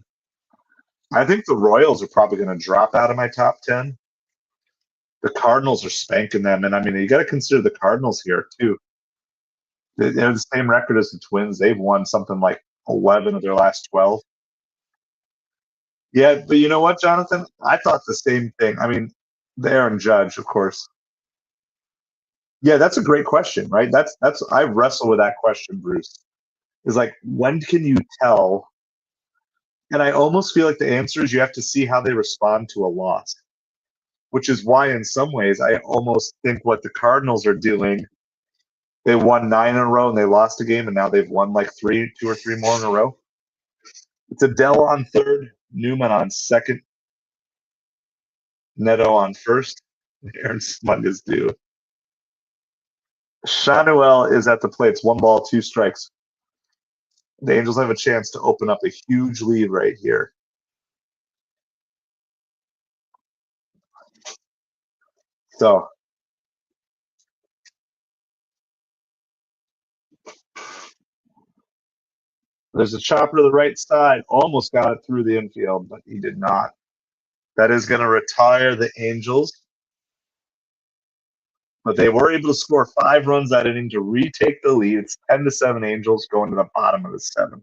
I think the Royals are probably going to drop out of my top 10. The Cardinals are spanking them, and I mean, you got to consider the Cardinals here too. They have the same record as the Twins. They've won something like 11 of their last 12. Yeah, but you know what, Jonathan? I thought the same thing. I mean, the Aaron Judge, of course. Yeah, that's a great question, right? That's I wrestle with that question, Bruce. Is like, when can you tell? And I almost feel like the answer is you have to see how they respond to a loss, which is why, in some ways, I almost think what the Cardinals are doing. They won 9 in a row and they lost a game, and now they've won like 2 or 3 more in a row. It's Adele on third, Newman on second, Neto on first, Aaron Smug is due. Shanuel is at the plate. It's 1 ball, 2 strikes. The Angels have a chance to open up a huge lead right here. So there's a chopper to the right side. Almost got it through the infield, but he did not. That is going to retire the Angels. But they were able to score 5 runs that inning to retake the lead. It's 10-7 Angels going to the bottom of the 7th.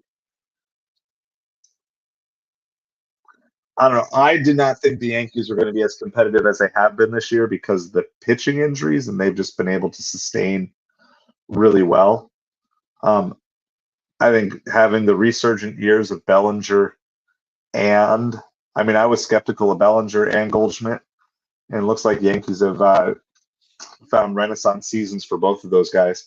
I don't know. I did not think the Yankees were going to be as competitive as they have been this year because of the pitching injuries, and they've just been able to sustain really well. I think having the resurgent years of Bellinger and, I mean, I was skeptical of Bellinger and Goldschmidt, and it looks like Yankees have found renaissance seasons for both of those guys.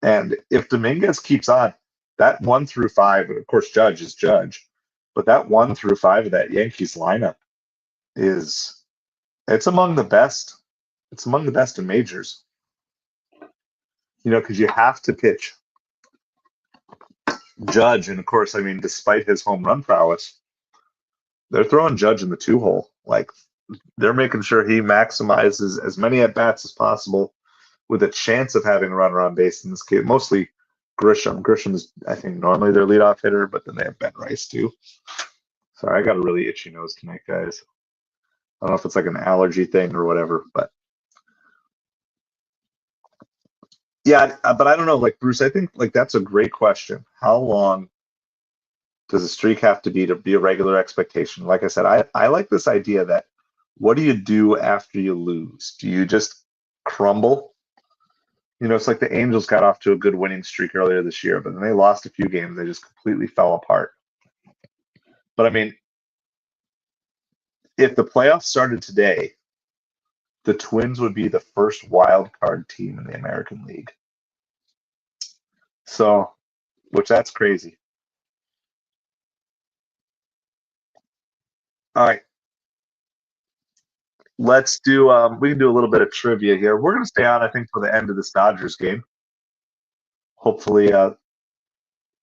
And if Dominguez keeps on, that 1 through 5, and of course Judge is Judge, but that 1 through 5 of that Yankees lineup it's among the best. It's among the best in majors. You know, because you have to pitch Judge, and of course, I mean, despite his home run prowess, they're throwing Judge in the 2-hole. Like, they're making sure he maximizes as many at bats as possible with a chance of having a runner on base in this case. Mostly Grisham. Grisham is, I think, normally their leadoff hitter, but then they have Ben Rice too. Sorry, I got a really itchy nose tonight, guys. I don't know if it's like an allergy thing or whatever, but yeah, but I don't know. Like, Bruce, I think like that's a great question. How long does a streak have to be a regular expectation? Like I said, I like this idea that what do you do after you lose? Do you just crumble? You know, it's like the Angels got off to a good winning streak earlier this year, but then they lost a few games. They just completely fell apart. But I mean, if the playoffs started today, the Twins would be the first wild card team in the American League. So, which that's crazy. All right. Let's do, we can do a little bit of trivia here. We're going to stay on, I think, for the end of this Dodgers game. Hopefully,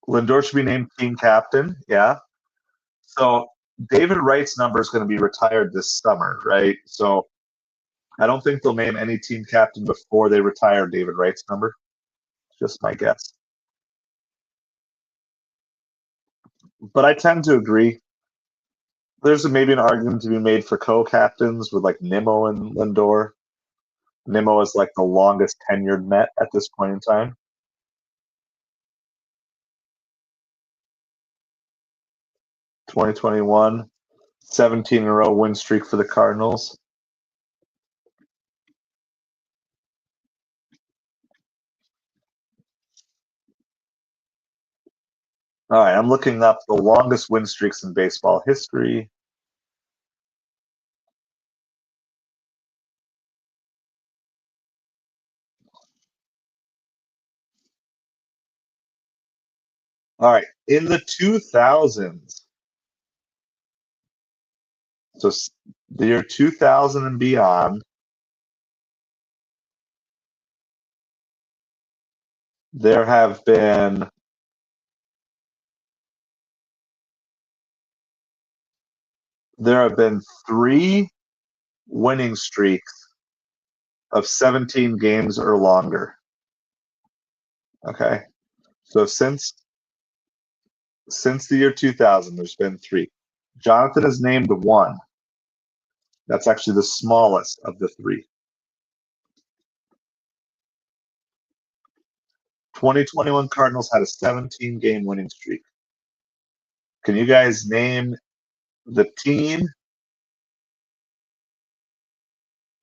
Lindor should be named team captain. Yeah. So, David Wright's number is going to be retired this summer, right? So, I don't think they'll name any team captain before they retire David Wright's number. Just my guess. But I tend to agree. There's maybe an argument to be made for co-captains with like Nimmo and Lindor. Nimmo is like the longest tenured Met at this point in time. (2021) 17 in a row win streak for the Cardinals. All right, I'm looking up the longest win streaks in baseball history. All right, in the 2000s, so the year 2000 and beyond, there have been 3 winning streaks of 17 games or longer. Okay, so since the year 2000, there's been 3. Jonathan has named 1. That's actually the smallest of the three. 2021 Cardinals had a 17-game winning streak. Can you guys name the team,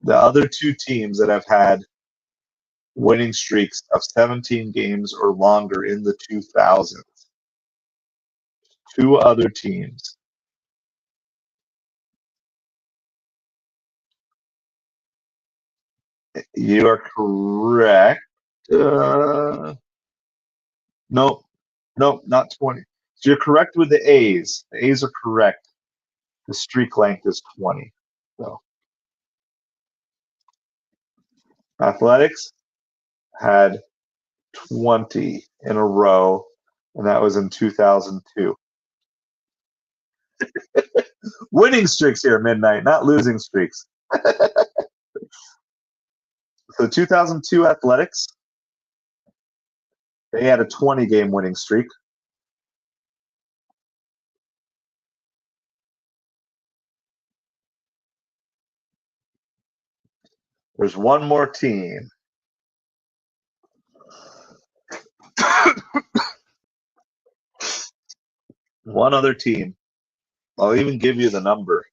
the other two teams that have had winning streaks of 17 games or longer in the 2000s? Two other teams. You are correct. Nope, not 20. So you're correct with the A's. The A's are correct. The streak length is 20. So Athletics had 20 in a row, and that was in 2002. Winning streaks here at midnight, not losing streaks. So 2002 Athletics, they had a 20-game winning streak. There's one more team. One other team. I'll even give you the number.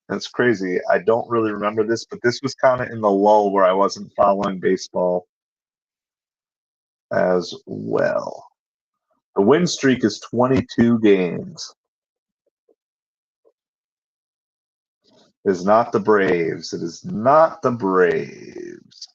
That's crazy. I don't really remember this, but this was kind of in the lull where I wasn't following baseball as well. The win streak is 22 games. It is not the Braves. It is not the Braves.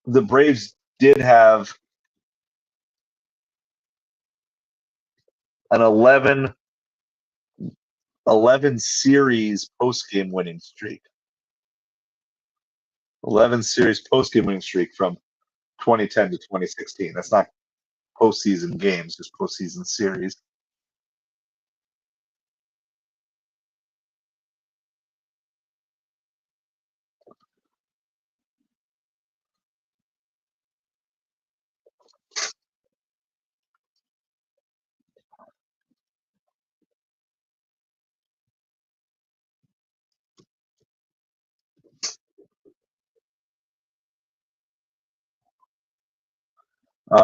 The Braves did have an 11 series post-game winning streak. 11 series post-game winning streak from 2010 to 2016. That's not postseason games, just postseason series.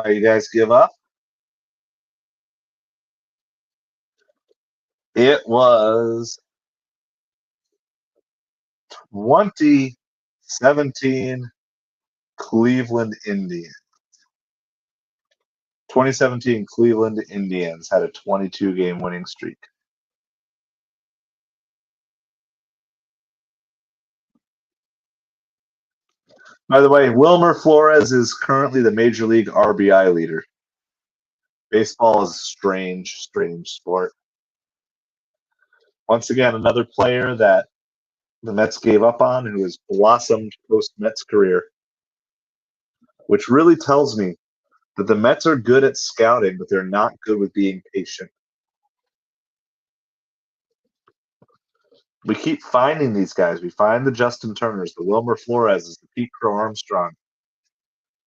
You guys give up? It was 2017 Cleveland Indians. 2017 Cleveland Indians had a 22-game winning streak. By the way, Wilmer Flores is currently the Major League RBI leader. Baseball is a strange, strange sport. Once again, another player that the Mets gave up on who has blossomed post-Mets career, which really tells me that the Mets are good at scouting, but they're not good with being patient. We keep finding these guys. We find the Justin Turners, the Wilmer Flores, the Pete Crow Armstrong,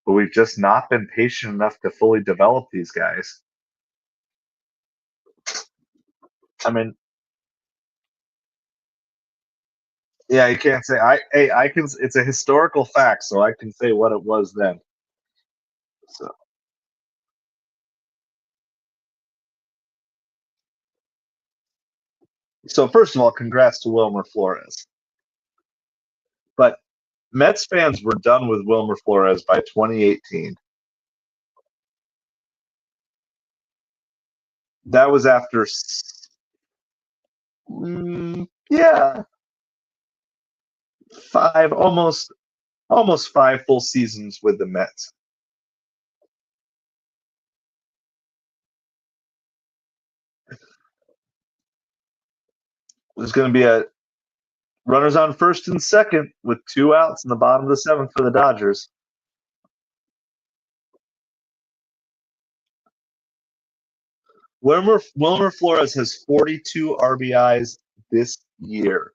but we've just not been patient enough to fully develop these guys. I mean, yeah, you can't say I can. It's a historical fact, so I can say what it was then. So first of all, congrats to Wilmer Flores. But Mets fans were done with Wilmer Flores by 2018. That was after, yeah, almost 5 full seasons with the Mets. There's going to be a runners on first and second with 2 outs in the bottom of the 7th for the Dodgers. Wilmer Flores has 42 RBIs this year.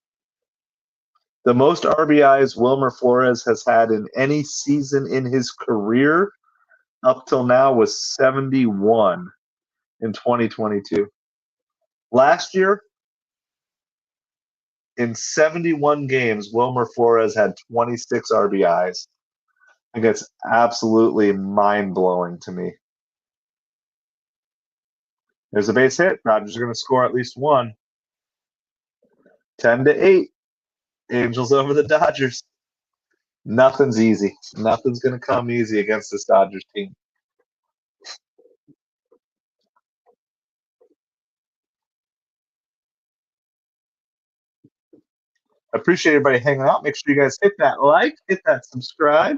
The most RBIs Wilmer Flores has had in any season in his career up till now was 71 in 2022. Last year, in 71 games, Wilmer Flores had 26 RBIs. I think it's absolutely mind-blowing to me. There's a base hit. Dodgers are going to score at least one. 10-8. Angels over the Dodgers. Nothing's easy. Nothing's going to come easy against this Dodgers team. I appreciate everybody hanging out. Make sure you guys hit that like, hit that subscribe.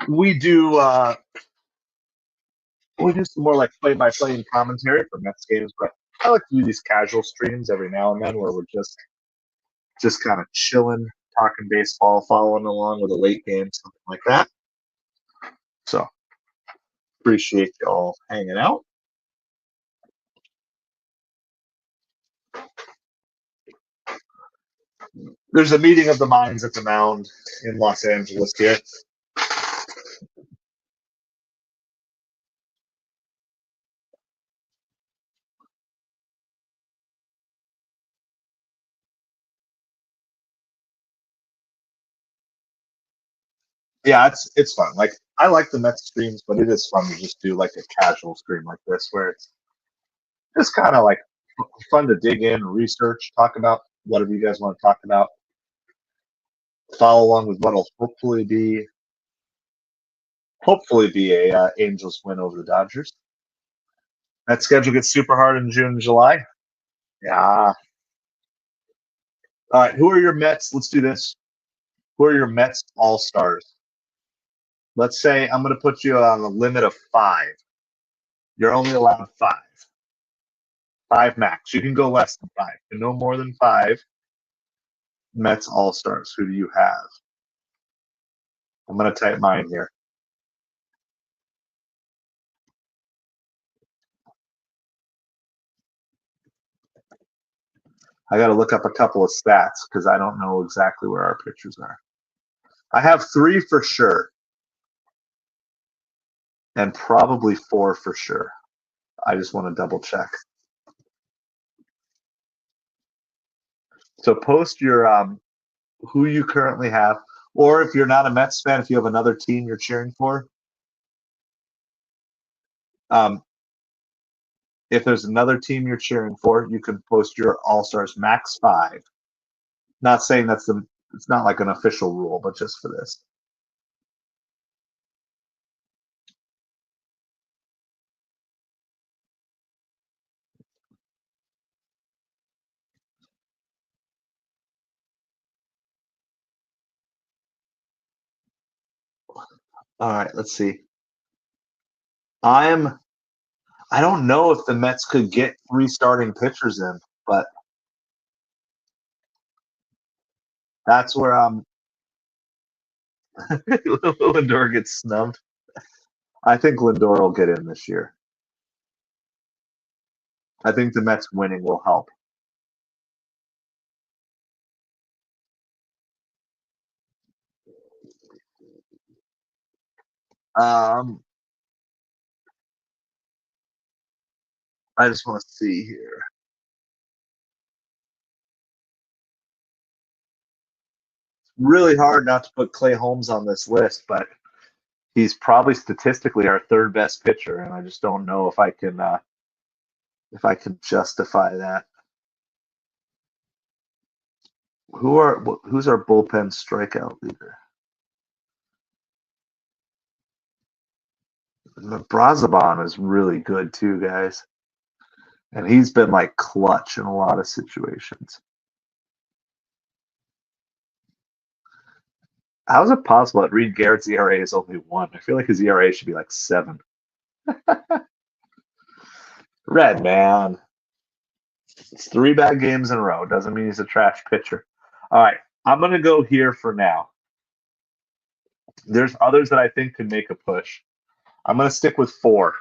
We do some more like play-by-play and commentary for Mets games, but I like to do these casual streams every now and then where we're just kind of chilling, talking baseball, following along with a late game, something like that. So appreciate you all hanging out. There's a meeting of the minds at the mound in Los Angeles here. Yeah, it's fun. Like, I like the Mets streams, but it is fun to just do like a casual stream like this where it's just kind of like fun to dig in, research, talk about whatever you guys want to talk about. Follow along with what'll hopefully be a Angels win over the Dodgers. That schedule gets super hard in June and July. Yeah. All right, who are your Mets? Let's do this. Who are your Mets All-Stars? Let's say I'm going to put you on a limit of 5. You're only allowed 5. 5 max. You can go less than 5, but no more than 5 Mets All-Stars. Who do you have? I'm going to type mine here. I got to look up a couple of stats because I don't know exactly where our pitchers are. I have 3 for sure. And probably 4 for sure. I just want to double check. So post your who you currently have, or if you're not a Mets fan, if you have another team you're cheering for. If there's another team you're cheering for, you can post your All-Stars max 5. Not saying it's not like an official rule, but just for this. All right, let's see. I don't know if the Mets could get 3 starting pitchers in, but that's where Lindor gets snubbed. I think Lindor will get in this year. I think the Mets winning will help. I just want to see here. It's really hard not to put Clay Holmes on this list, but he's probably statistically our 3rd best pitcher, and I just don't know if I can justify that. Who's our bullpen strikeout leader? Brazaban is really good too, guys. And he's been like clutch in a lot of situations. How is it possible that Reed Garrett's ERA is only 1? I feel like his ERA should be like 7. Red man. It's 3 bad games in a row. Doesn't mean he's a trash pitcher. All right, I'm going to go here for now. There's others that I think could make a push. I'm going to stick with 4.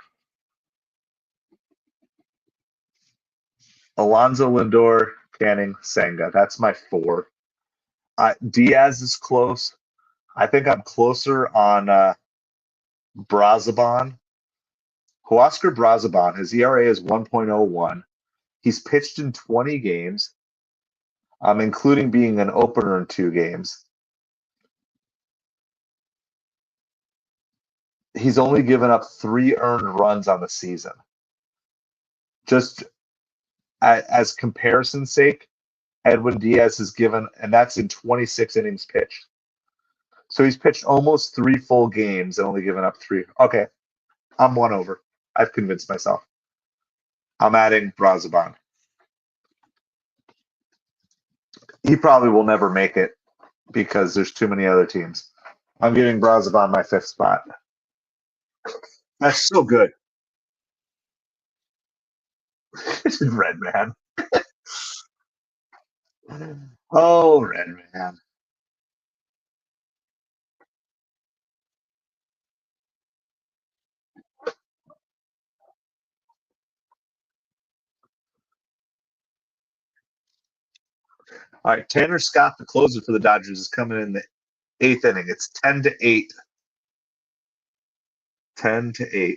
Alonso, Lindor, Canning, Senga. That's my 4. Diaz is close. I think I'm closer on Brazaban. Huascar Brazaban, his ERA is 1.01. He's pitched in 20 games, including being an opener in 2 games. He's only given up 3 earned runs on the season. Just as comparison's sake, Edwin Diaz has given, and that's in 26 innings pitched. So he's pitched almost 3 full games and only given up 3. Okay, I'm 1 over. I've convinced myself. I'm adding Brazaban. He probably will never make it because there's too many other teams. I'm giving Brazaban my 5th spot. That's so good. Red Man. Oh, Red Man. All right, Tanner Scott, the closer for the Dodgers, is coming in the 8th inning. It's 10-8. 10-8.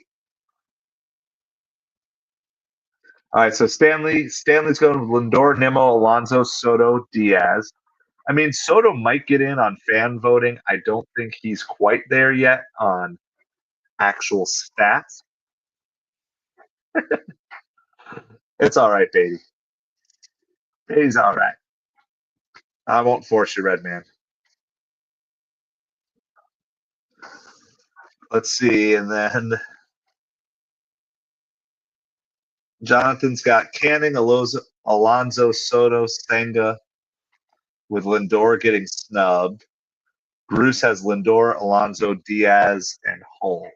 All right, so Stanley's going with Lindor, Nimmo, Alonso, Soto, Diaz. I mean, Soto might get in on fan voting. I don't think he's quite there yet on actual stats. It's all right, baby. He's all right. I won't force you, Red Man. Let's see, and then Jonathan's got Canning, Alonso, Soto, Senga, with Lindor getting snubbed. Bruce has Lindor, Alonso, Diaz, and Holmes.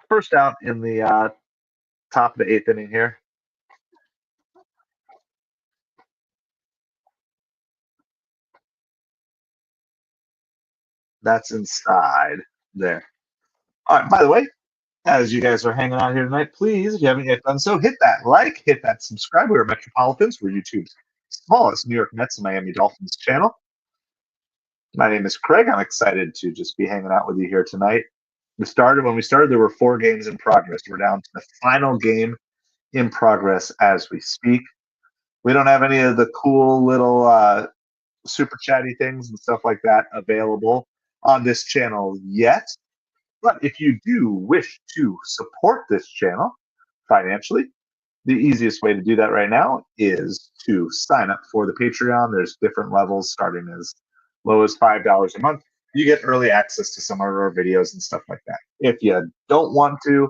First out in the top of the 8th inning here. That's inside there. All right, by the way, as you guys are hanging out here tonight, please, if you haven't yet done so, hit that like, hit that subscribe. We're MetropoliFins. We're YouTube's smallest New York Mets and Miami Dolphins channel. My name is Craig. I'm excited to just be hanging out with you here tonight. When we started, there were 4 games in progress. We're down to the final game in progress as we speak. We don't have any of the cool little super chatty things and stuff like that available on this channel yet. But if you do wish to support this channel financially, the easiest way to do that right now is to sign up for the Patreon. There's different levels starting as low as $5 a month. You get early access to some of our videos and stuff like that. If you don't want to,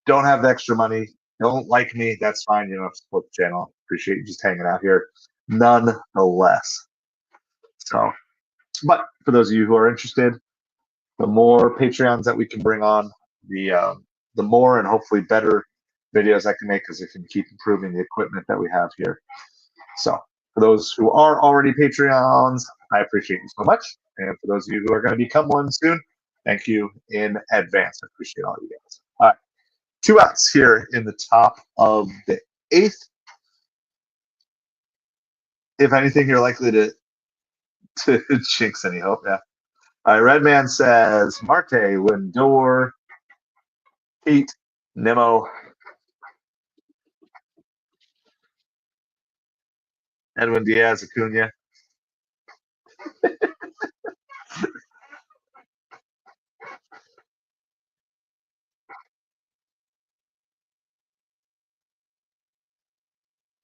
don't have the extra money, don't like me, that's fine. You don't have to support the channel. Appreciate you just hanging out here nonetheless. So, but for those of you who are interested, the more Patreons that we can bring on, the more and hopefully better videos I can make, because I can keep improving the equipment that we have here. So for those who are already Patreons, I appreciate you so much. And for those of you who are going to become one soon, thank you in advance. I appreciate all you guys. All right, 2 outs here in the top of the 8th. If anything, you're likely to jinx any hope. Yeah. All right, Redman says Marte, Lindor, Pete, Nimmo, Edwin Diaz, Acuna.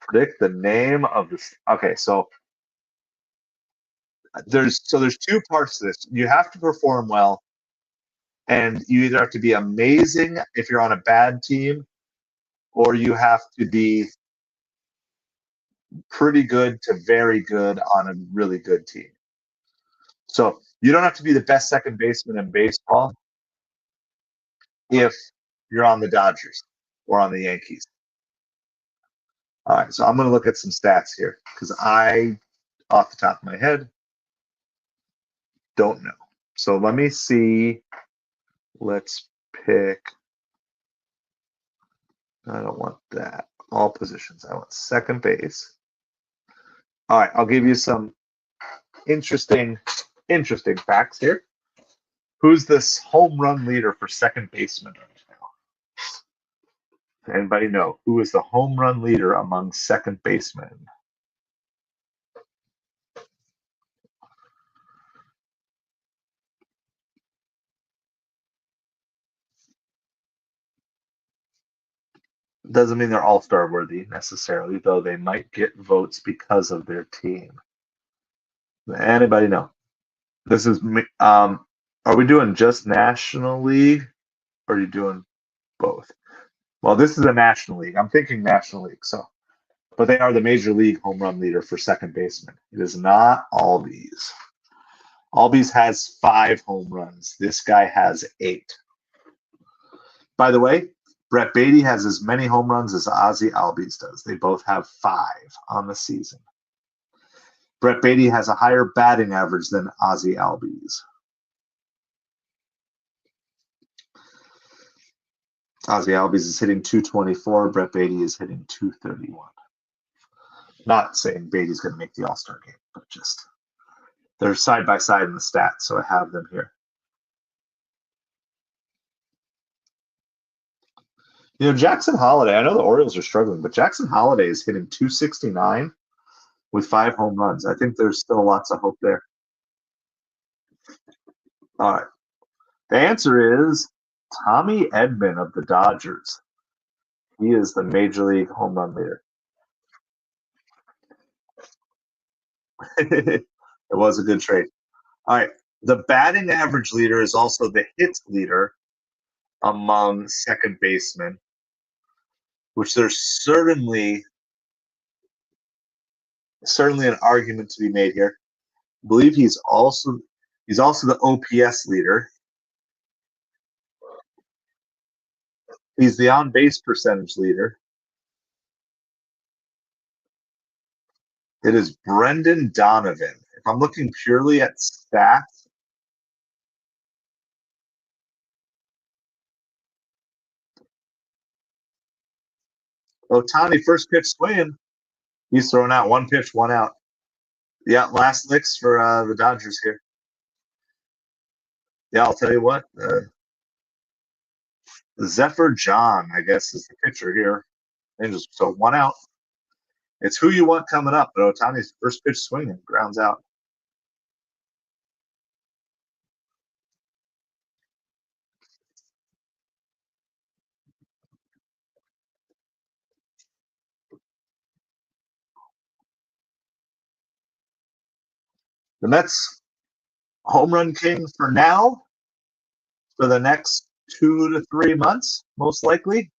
Predict the name of this. Okay, so there's 2 parts to this. You have to perform well, and you either have to be amazing if you're on a bad team, or you have to be pretty good to very good on a really good team. So you don't have to be the best second baseman in baseball if you're on the Dodgers or on the Yankees. All right, so I'm going to look at some stats here because I, off the top of my head, don't know. So let me see. Let's pick I don't want that. All positions. I want second base. All right, I'll give you some interesting facts here. Who's this home run leader for second baseman right now? Anybody know who is the home run leader among second basemen? Doesn't mean they're all-star worthy necessarily, though they might get votes because of their team. Anybody know? This is are we doing just National League or are you doing both? Well, this is a National League. I'm thinking National League, so but they are the major league home run leader for second baseman. It is not Albies. Albies has 5 home runs. This guy has 8. By the way, Brett Beatty has as many home runs as Ozzie Albies does. They both have 5 on the season. Brett Beatty has a higher batting average than Ozzie Albies. Ozzie Albies is hitting 224. Brett Beatty is hitting 231. Not saying Beatty's going to make the All-Star game, but just they're side by side in the stats, so I have them here. You know, Jackson Holiday, I know the Orioles are struggling, but Jackson Holiday is hitting 269 with 5 home runs. I think there's still lots of hope there. All right. The answer is Tommy Edman of the Dodgers. He is the major league home run leader. It was a good trade. All right. The batting average leader is also the hits leader among second basemen, which there's certainly an argument to be made here. I believe he's also the OPS leader. He's the on-base percentage leader. It is Brendan Donovan. If I'm looking purely at stats, Ohtani first pitch swinging. He's throwing out 1 pitch, 1 out. Yeah, last licks for the Dodgers here. Yeah, I'll tell you what. Zephyr John, I guess, is the pitcher here. Angels, so 1 out. It's who you want coming up, but Ohtani's first pitch swinging, grounds out. The Mets home run king for now, for the next 2 to 3 months, most likely.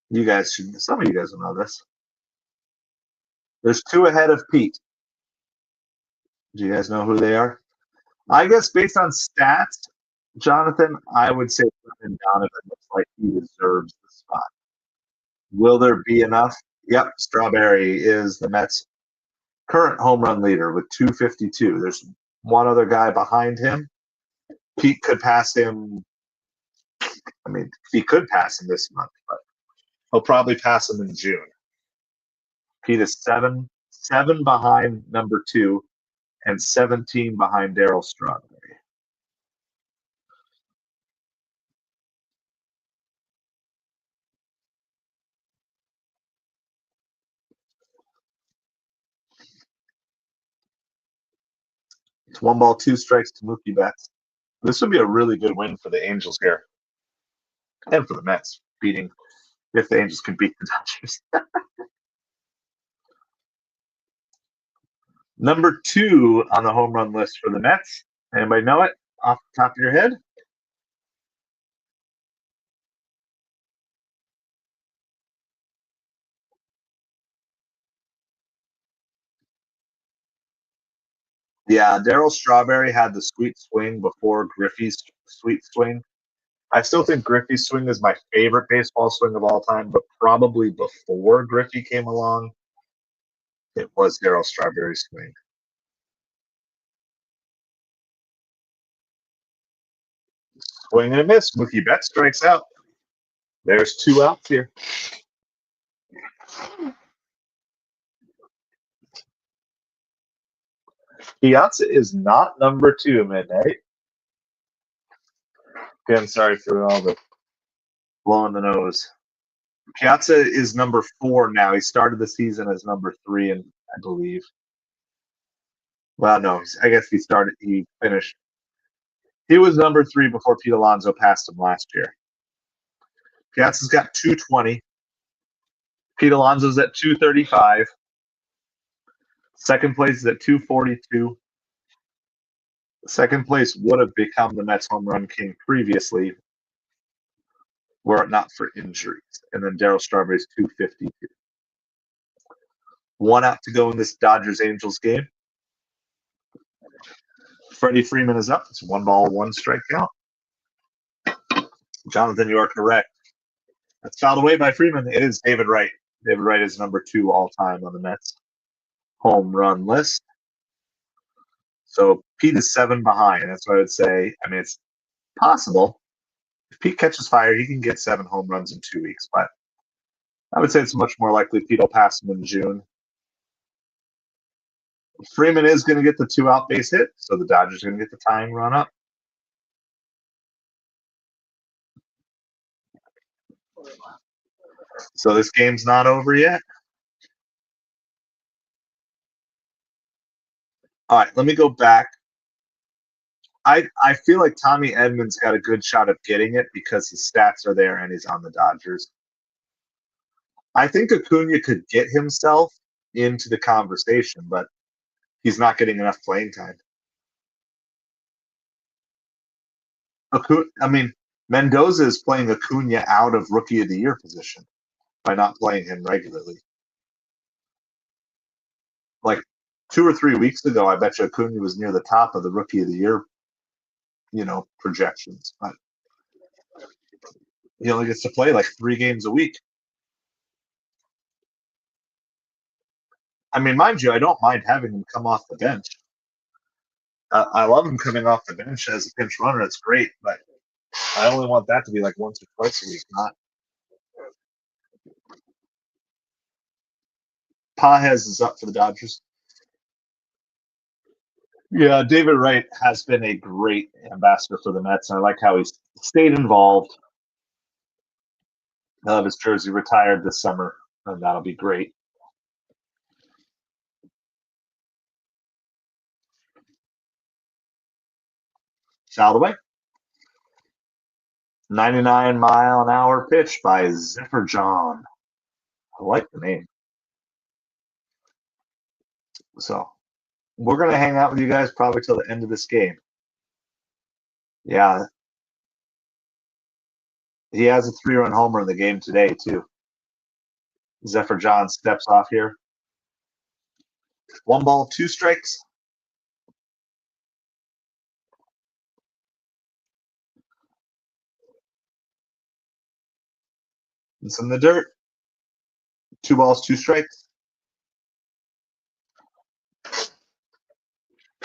You guys should, some of you guys will know this. There's 2 ahead of Pete. Do you guys know who they are? I guess based on stats, Jonathan, I would say Brendan Donovan looks like he deserves the spot. Will there be enough? Yep, Strawberry is the Mets' current home run leader with 252. There's one other guy behind him. Pete could pass him. I mean, he could pass him this month, but he'll probably pass him in June. Pete is seven behind number 2 and 17 behind Darryl Strawberry. It's 1 ball, 2 strikes to Mookie Betts. This would be a really good win for the Angels here. And for the Mets, beating if the Angels can beat the Dodgers. Number 2 on the home run list for the Mets. Anybody know it off the top of your head? Yeah, Darryl Strawberry had the sweet swing before Griffey's sweet swing. I still think Griffey's swing is my favorite baseball swing of all time, but probably before Griffey came along, it was Darryl Strawberry's swing. Swing and a miss. Mookie Betts strikes out. There's 2 outs here. Piazza is not number 2, Midnight. Again, sorry for all the blowing the nose. Piazza is number 4 now. He started the season as number 3, and I believe. Well, no, I guess he finished. He was number 3 before Pete Alonso passed him last year. Piazza's got 220. Pete Alonso's at 235. Second place is at 242. Second place would have become the Mets home run king previously, were it not for injuries. And then Darryl Strawberry's 252. 1 out to go in this Dodgers-Angels game. Freddie Freeman is up. It's 1 ball, 1 strikeout. Jonathan, you are correct. That's fouled away by Freeman. It is David Wright. David Wright is number 2 all-time on the Mets home run list. So Pete is 7 behind. That's what I would say. I mean, it's possible. If Pete catches fire, he can get 7 home runs in 2 weeks. But I would say it's much more likely Pete will pass him in June. Freeman is going to get the 2-out base hit, so the Dodgers are going to get the tying run up. So this game's not over yet. All right, let me go back. I feel like Tommy Edmonds got a good shot of getting it because his stats are there and he's on the Dodgers. I think Acuna could get himself into the conversation, but he's not getting enough playing time. Mendoza is playing Acuna out of Rookie of the Year position by not playing him regularly. Like 2 or 3 weeks ago, I bet you Acuna was near the top of the Rookie of the Year, projections. But he only gets to play like 3 games a week. I mean, mind you, I don't mind having him come off the bench. I love him coming off the bench as a pinch runner. It's great, but I only want that to be like once or twice a week, not. Pages is up for the Dodgers. Yeah, David Wright has been a great ambassador for the Mets, and I like how he's stayed involved. He'll have his jersey retired this summer, and that'll be great. Fouled away. 99-mile-an-hour pitch by Zephyr John. I like the name. So we're going to hang out with you guys probably till the end of this game. Yeah. He has a 3-run homer in the game today, too. Zephyr John steps off here. 1 ball, 2 strikes. It's in the dirt. 2 balls, 2 strikes.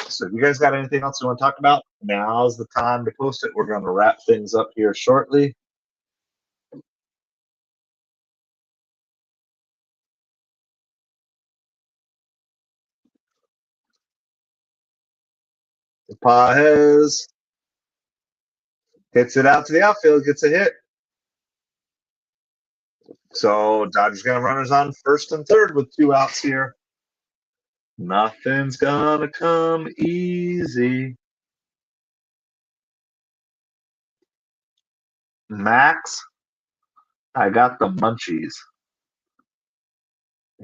So if you guys got anything else you want to talk about, now's the time to post it. We're going to wrap things up here shortly. Pages hits it out to the outfield, gets a hit. So Dodgers got runners on first and third with 2 outs here. Nothing's gonna come easy. Max, I got the munchies.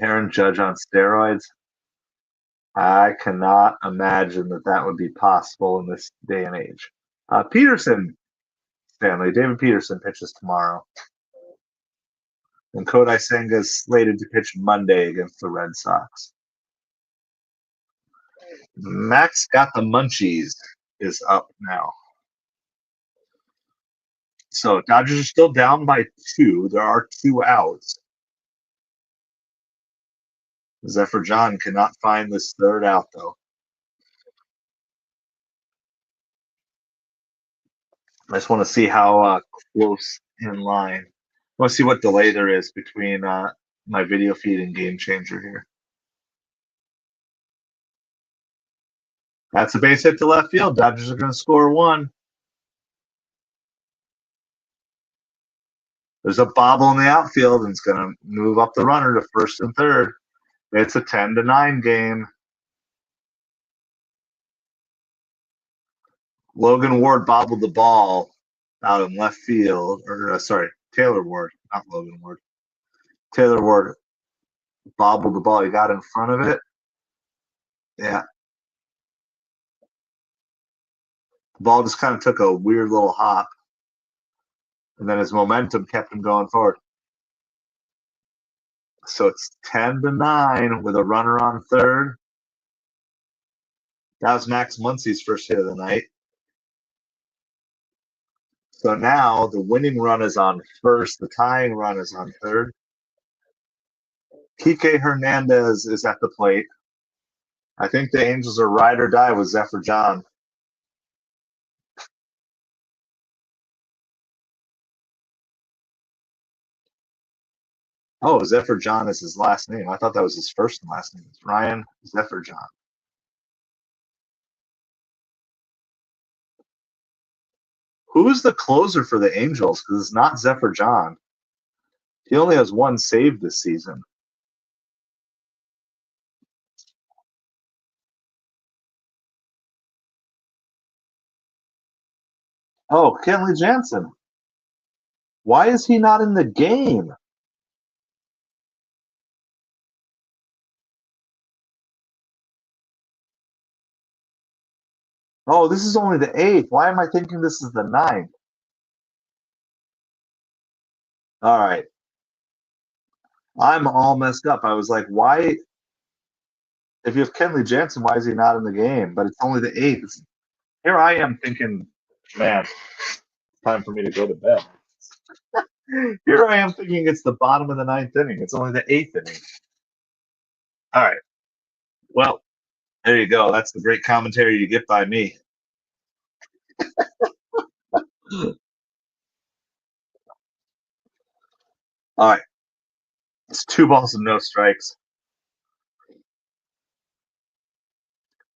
Aaron Judge on steroids. I cannot imagine that would be possible in this day and age. Peterson, Stanley, David Peterson pitches tomorrow. And Kodai Senga is slated to pitch Monday against the Red Sox. Max got the munchies is up now. So Dodgers are still down by 2. There are 2 outs. Zephyr John cannot find this 3rd out, though. I just want to see how close in line. Let's see what delay there is between my video feed and Game Changer here. That's a base hit to left field. Dodgers are going to score 1. There's a bobble in the outfield, and it's going to move up the runner to first and third. It's a 10-9 game. Logan Ward bobbled the ball out in left field, or Taylor Ward, not Logan Ward. Taylor Ward bobbled the ball. He got in front of it. Yeah. The ball just kind of took a weird little hop, and then his momentum kept him going forward. So it's 10-9 with a runner on third. That was Max Muncy's first hit of the night. So now the winning run is on first. The tying run is on third. Kike Hernandez is at the plate. I think the Angels are ride or die with Zephyr John. Oh, Zephyr John is his last name. I thought that was his first and last name. It's Ryan Zephyr John. Who's the closer for the Angels? Because it's not Zephyr John. He only has 1 save this season. Oh, Kenley Jansen. Why is he not in the game? Oh, this is only the 8th. Why am I thinking this is the 9th? All right. I'm all messed up. I was like, why? If you have Kenley Jansen, why is he not in the game? But it's only the 8th. Here I am thinking, man, time for me to go to bed. Here I am thinking it's the bottom of the 9th inning. It's only the 8th inning. All right. Well, there you go. That's the great commentary you get by me. All right. It's 2 balls and no strikes.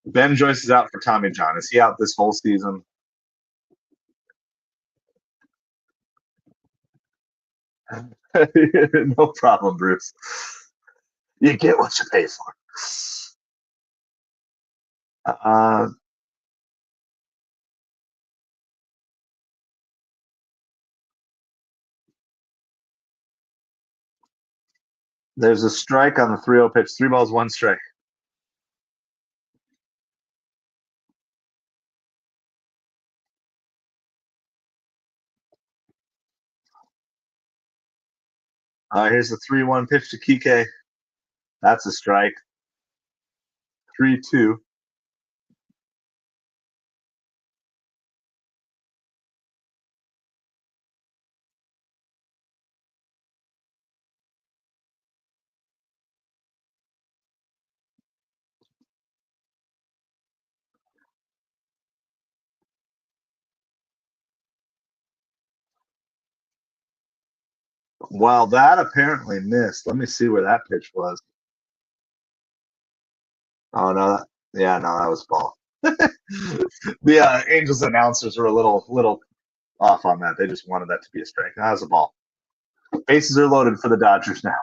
Ben Joyce is out for Tommy John. Is he out this whole season? No problem, Bruce. You get what you pay for. There's a strike on the 3-0 pitch. 3 balls, 1 strike. Here's the 3-1 pitch to Kike. That's a strike. 3-2. Well, that apparently missed. Let me see where that pitch was. Oh, no. Yeah, no, that was ball. The Angels announcers were a little off on that. They just wanted that to be a strike. That was a ball. Bases are loaded for the Dodgers now.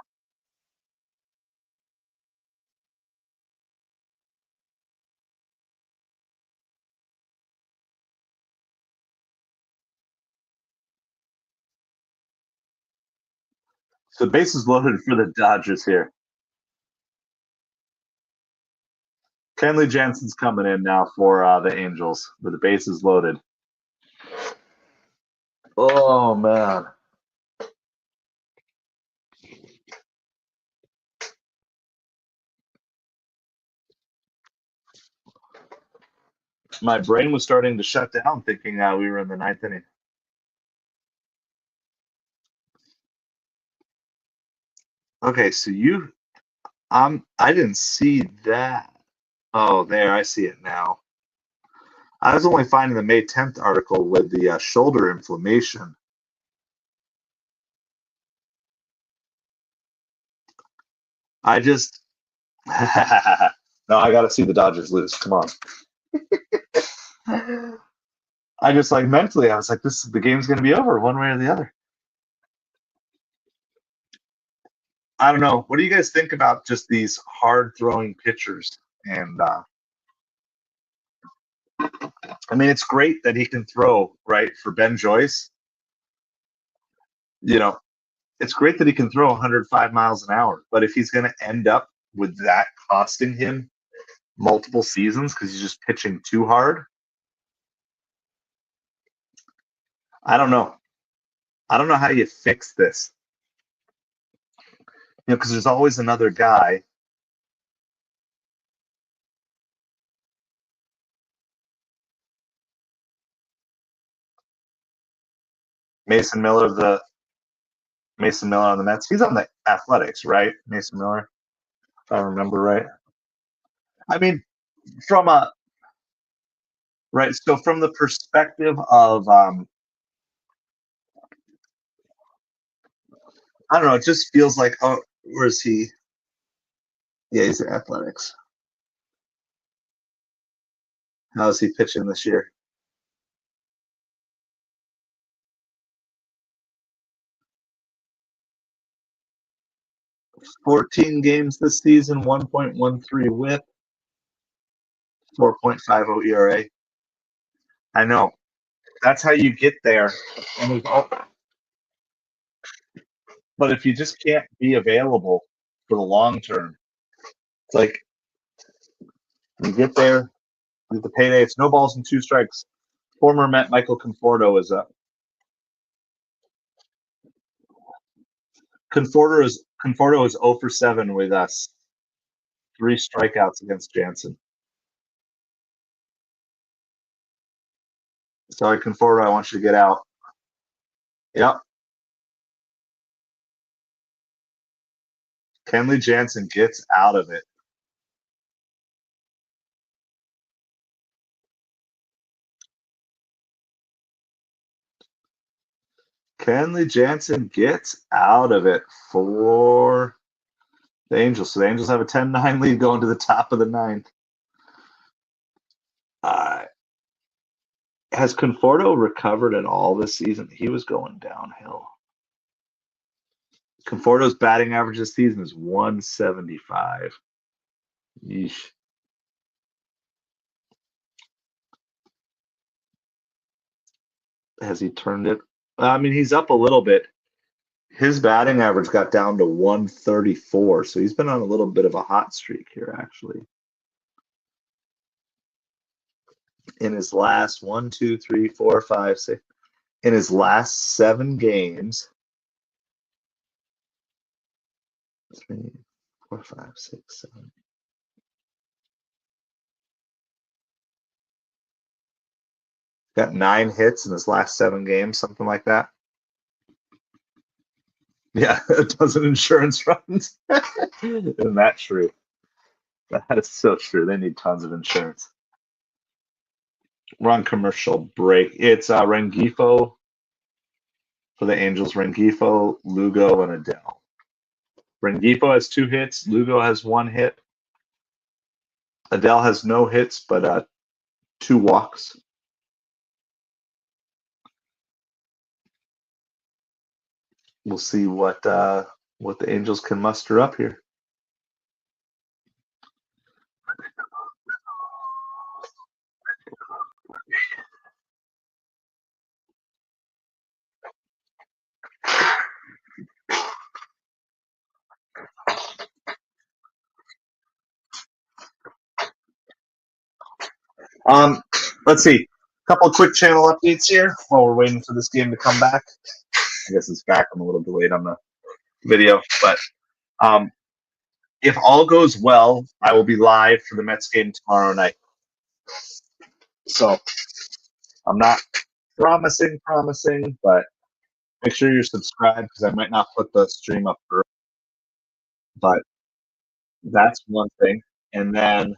So bases loaded for the Dodgers here. Kenley Jansen's coming in now for the Angels with the bases loaded. Oh, man. My brain was starting to shut down thinking we were in the 9th inning. Okay, so I didn't see that. Oh, there, I see it now. I was only finding the May 10th article with the shoulder inflammation. I just no, I got to see the Dodgers lose. Come on. I just like mentally, I was like, the game's going to be over one way or the other. I don't know. What do you guys think about just these hard throwing pitchers? And I mean, it's great that he can throw, right? For Ben Joyce, you know, it's great that he can throw 105 miles an hour. But if he's going to end up with that costing him multiple seasons because he's just pitching too hard, I don't know. I don't know how you fix this. Because there's always another guy. Mason Miller on the Mets. He's on the Athletics, right? Mason Miller, if I remember right. I mean, from a right. So from the perspective of, I don't know. It just feels like, oh, where is he? Yeah, he's the Athletics. How is he pitching this year? "14 games this season, 1.13 WHIP, 4.50 ERA." I know. That's how you get there. And but if you just can't be available for the long term, it's like you get there, you get the payday. It's no balls and two strikes. Former Met Michael Conforto is up. Conforto is 0 for 7 with us. 3 strikeouts against Jansen. Sorry, Conforto, I want you to get out. Yep. Kenley Jansen gets out of it. Kenley Jansen gets out of it for the Angels. So the Angels have a 10-9 lead going to the top of the ninth. Has Conforto recovered at all this season? He was going downhill. Conforto's batting average this season is 175. Yeesh. Has he turned it? I mean, he's up a little bit. His batting average got down to 134, so he's been on a little bit of a hot streak here, actually. In his last 1, 2, 3, 4, 5, 6, in his last 7 games, 3, 4, 5, 6, 7. Got 9 hits in his last 7 games, something like that. Yeah, a dozen insurance runs. Isn't that true? That is so true. They need tons of insurance. We're on commercial break. It's Rengifo for the Angels. Rengifo, Lugo, and Adele. Rengifo has 2 hits. Lugo has 1 hit. Adele has no hits, but 2 walks. We'll see what the Angels can muster up here. Let's see. A couple of quick channel updates here while we're waiting for this game to come back. I guess it's back. I'm a little delayed on the video, but if all goes well, I will be live for the Mets game tomorrow night. So I'm not promising, but make sure you're subscribed because I might not put the stream up early. But that's one thing. And then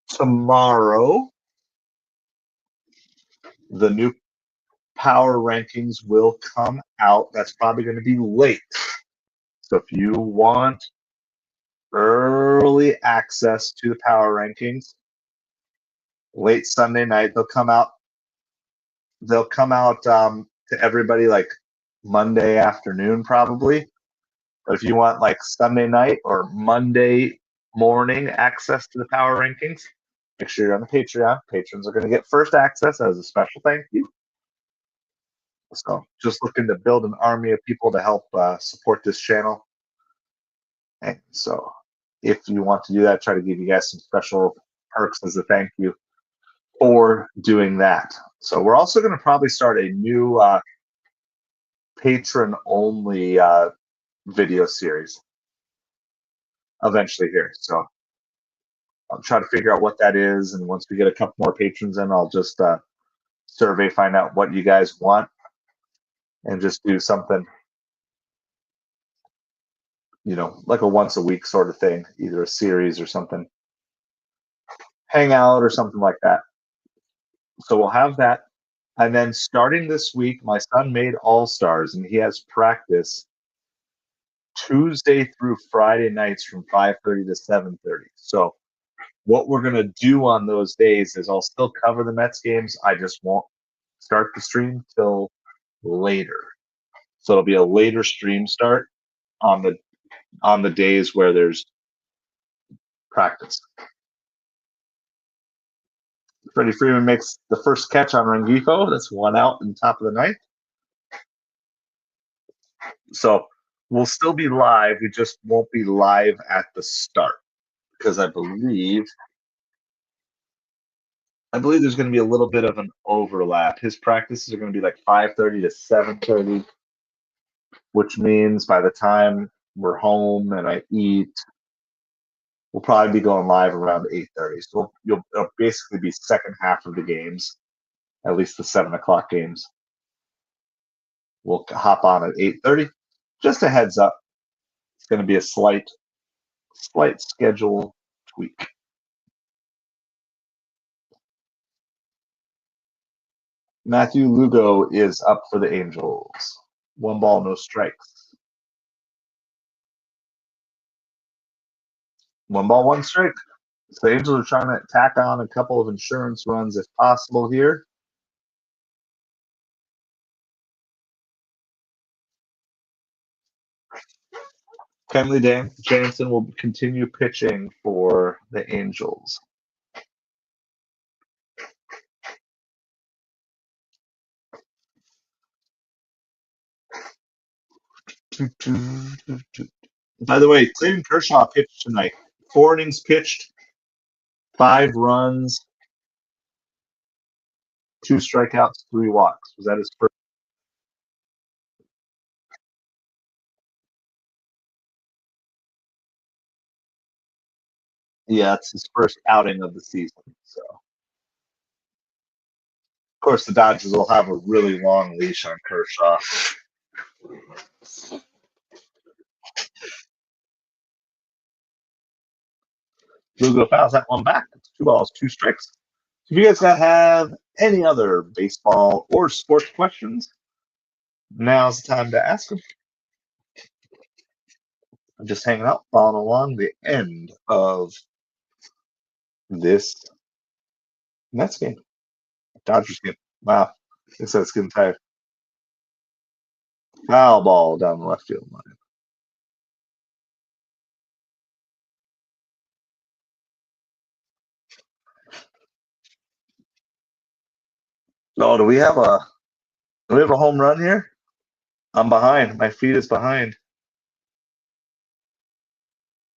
tomorrow, the new power rankings will come out. That's probably going to be late. So if you want early access to the power rankings, late Sunday night, they'll come out to everybody like Monday afternoon probably. But if you want like Sunday night or Monday morning access to the power rankings, make sure you're on the Patreon. Patrons are going to get first access as a special thank you. So just looking to build an army of people to help support this channel. And so if you want to do that, try to give you guys some special perks as a thank you for doing that. So we're also going to probably start a new patron-only video series eventually here. So I'll try to figure out what that is, and once we get a couple more patrons in, I'll just survey, find out what you guys want, and just do something, you know, like a once a week sort of thing, either a series or something, hangout or something like that. So we'll have that. And then starting this week, my son made All-Stars, and he has practice Tuesday through Friday nights from 5:30 to 7:30. So what we're going to do on those days is I'll still cover the Mets games. I just won't start the stream till later. So it'll be a later stream start on the days where there's practice. Freddie Freeman makes the first catch on Rengifo. That's 1 out in the top of the ninth. So we'll still be live. We just won't be live at the start because I believe there's going to be a little bit of an overlap. His practices are going to be like 5:30 to 7:30, which means by the time we're home and I eat, we'll probably be going live around 8:30. So it'll basically be second half of the games, at least the 7 o'clock games. We'll hop on at 8:30. Just a heads up, it's going to be a slight schedule tweak. Matthew Lugo is up for the Angels. 1 ball, no strikes. 1 ball, 1 strike. So the Angels are trying to tack on a couple of insurance runs if possible here. Kenley Jansen will continue pitching for the Angels. By the way, Clayton Kershaw pitched tonight. 4 innings pitched, 5 runs, 2 strikeouts, 3 walks. Was that his first? Yeah, it's his first outing of the season. So, of course, the Dodgers will have a really long leash on Kershaw. Lugo fouls that one back. It's 2 balls, 2 strikes. If you guys have any other baseball or sports questions, now's the time to ask them. I'm just hanging out, following along the end of this Mets game. Dodgers game. Wow. I said it's getting tired. Foul ball down the left field line. Oh, do we have a home run here? I'm behind. My feet is behind.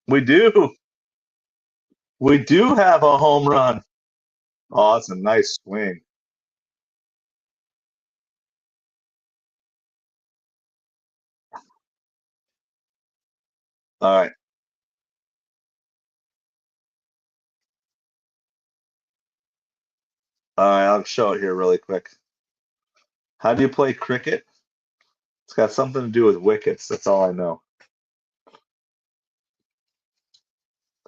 We do. We do have a home run. Oh, that's a nice swing. All right. All right, I'll show it here really quick. How do you play cricket? It's got something to do with wickets. That's all I know.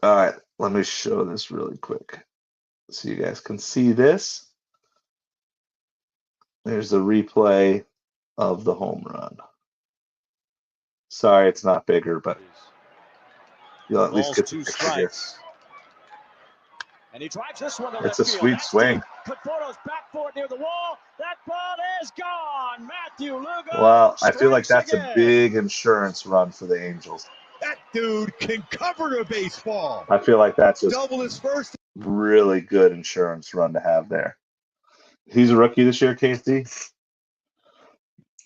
All right, let me show this really quick so you guys can see this. There's the replay of the home run. Sorry, it's not bigger, but you'll at least Balls get the 2 picture here. strikes. And he drives this one to It's left a field. sweet That's swing. deep. Conforto's back for it near the wall. That ball is gone. Matthew Lugo. Well, I feel like that's again. a big insurance run for the Angels. That dude can cover a baseball. I feel like that's just Double his first. really good insurance run to have there. He's a rookie this year, Casey.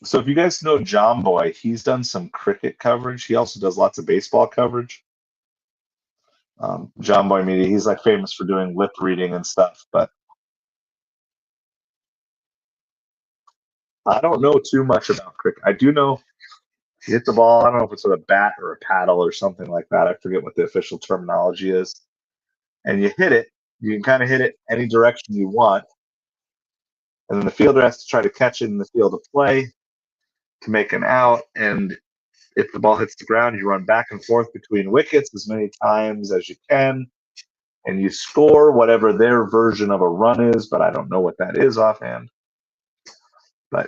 So if you guys know John Boy, he's done some cricket coverage. He also does lots of baseball coverage. John Boy Media, he's like famous for doing lip reading and stuff, but I don't know too much about cricket. I do know you hit the ball. I don't know if it's with a bat or a paddle or something like that. I forget what the official terminology is. And you hit it. You can kind of hit it any direction you want. And then the fielder has to try to catch it in the field of play to make an out. And if the ball hits the ground, you run back and forth between wickets as many times as you can. And you score whatever their version of a run is, but I don't know what that is offhand. But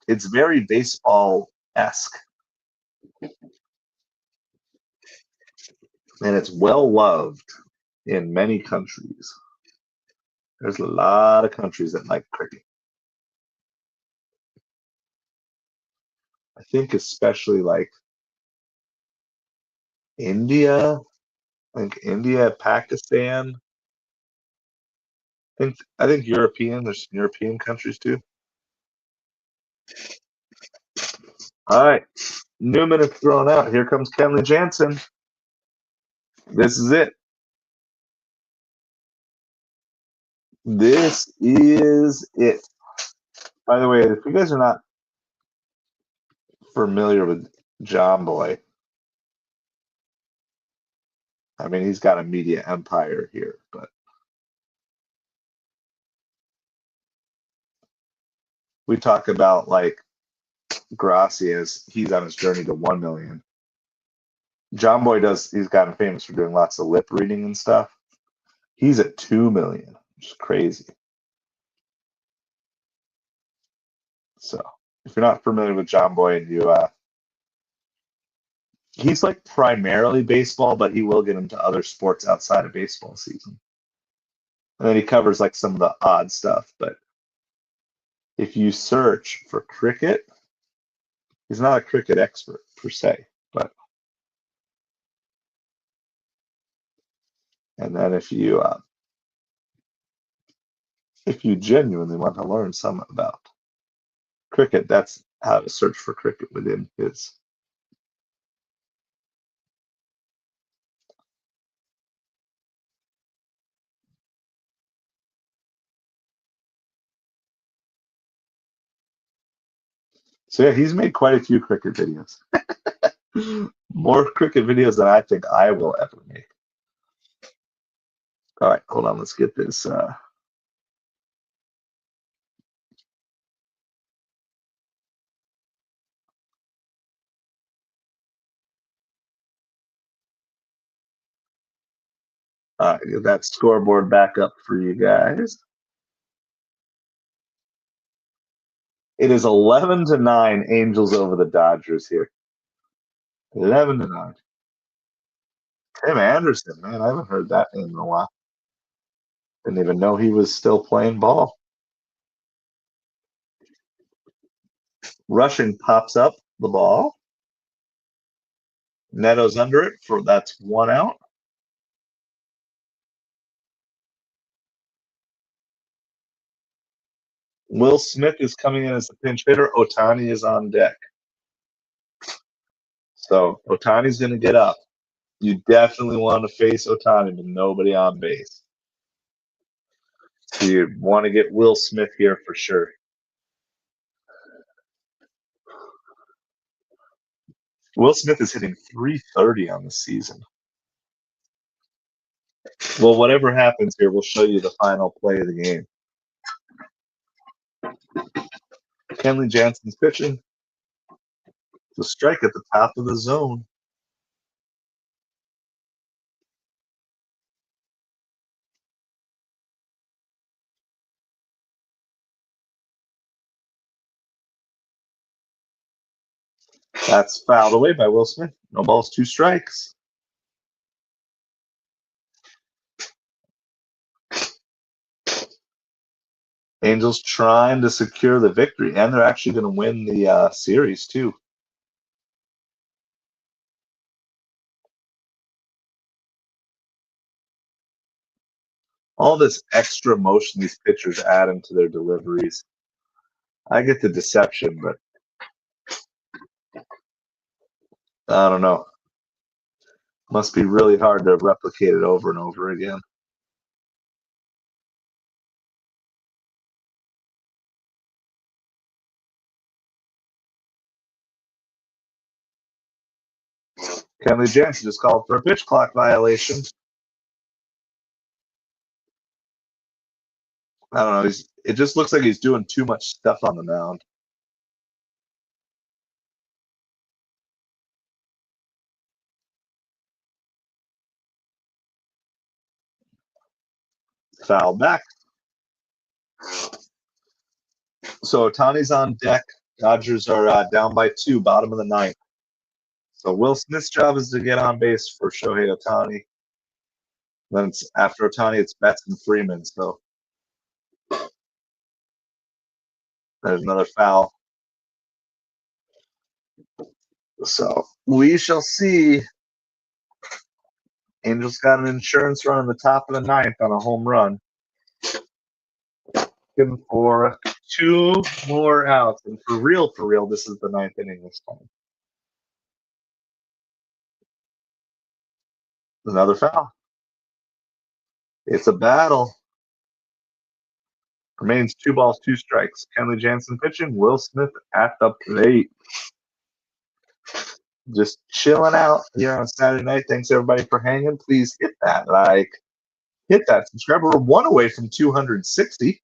it's very baseball-esque. And it's well loved in many countries. There's a lot of countries that like cricket. I think especially like India. I think India, Pakistan. I think European. There's some European countries too. All right, Newman is thrown out. Here comes Kenley Jansen. This is it. This is it. By the way, if you guys are not familiar with John Boy, I mean, he's got a media empire here, but we talk about like Gracias. He's on his journey to 1 million. John Boy he's gotten famous for doing lots of lip reading and stuff. He's at 2 million, which is crazy. So if you're not familiar with John Boy and he's like primarily baseball, but he will get into other sports outside of baseball season. And then he covers like some of the odd stuff. But if you search for cricket, he's not a cricket expert per se, but and then if you genuinely want to learn some about cricket, that's how to search for cricket within his. So yeah, he's made quite a few cricket videos. More cricket videos than I think I will ever make. All right, hold on. Let's get this. All right, get that scoreboard back up for you guys. It is 11-9, Angels over the Dodgers here. 11-9. Tim Anderson, man, I haven't heard that name in a while. Didn't even know he was still playing ball. Rushing pops up the ball. Neto's under it that's 1 out. Will Smith is coming in as the pinch hitter. Ohtani is on deck. So Ohtani's going to get up. You definitely want to face Ohtani with nobody on base. So you want to get Will Smith here for sure. Will Smith is hitting 330 on the season. Well, whatever happens here, we'll show you the final play of the game. Kenley Jansen's pitching. The strike at the top of the zone. That's fouled away by Will Smith. No balls, 2 strikes. Angels trying to secure the victory, and they're actually going to win the series, too. All this extra motion these pitchers add into their deliveries. I get the deception, but I don't know. Must be really hard to replicate it over and over again. Kenley Jansen just called for a pitch clock violation. I don't know. It just looks like he's doing too much stuff on the mound. Foul back. So Ohtani's on deck. Dodgers are down by 2, bottom of the 9th. So Will Smith's job is to get on base for Shohei Ohtani. Then after Ohtani, it's Betts and Freeman. So there's another foul. So we shall see. Angels got an insurance run in the top of the 9th on a home run. Looking for 2 more outs. And for real, this is the 9th inning this time. Another foul. It's a battle. Remains 2 balls, 2 strikes. Kenley Jansen pitching. Will Smith at the plate. Just chilling out here on Saturday night. Thanks everybody for hanging. Please hit that like. Hit that subscribe. We're 1 away from 260.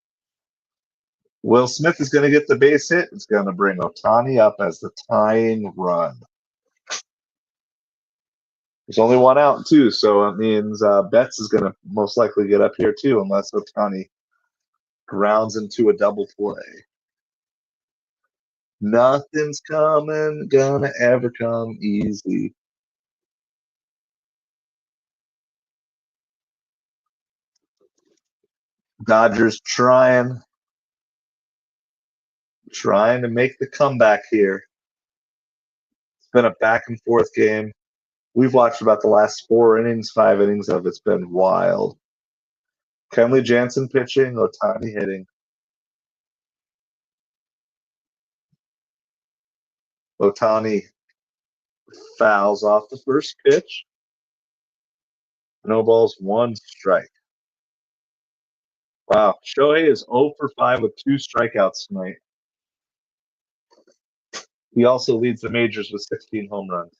Will Smith is going to get the base hit. It's going to bring Ohtani up as the tying run. There's only 1 out, too, so it means Betts is going to most likely get up here, too, unless Ohtani grounds into a double play. Nothing's gonna ever come easy. Dodgers trying to make the comeback here. It's been a back and forth game. We've watched about the last 4 innings, 5 innings of it's been wild. Kenley Jansen pitching, Ohtani hitting. Ohtani fouls off the first pitch. No balls, 1 strike. Wow, Shohei is 0 for 5 with 2 strikeouts tonight. He also leads the majors with 16 home runs.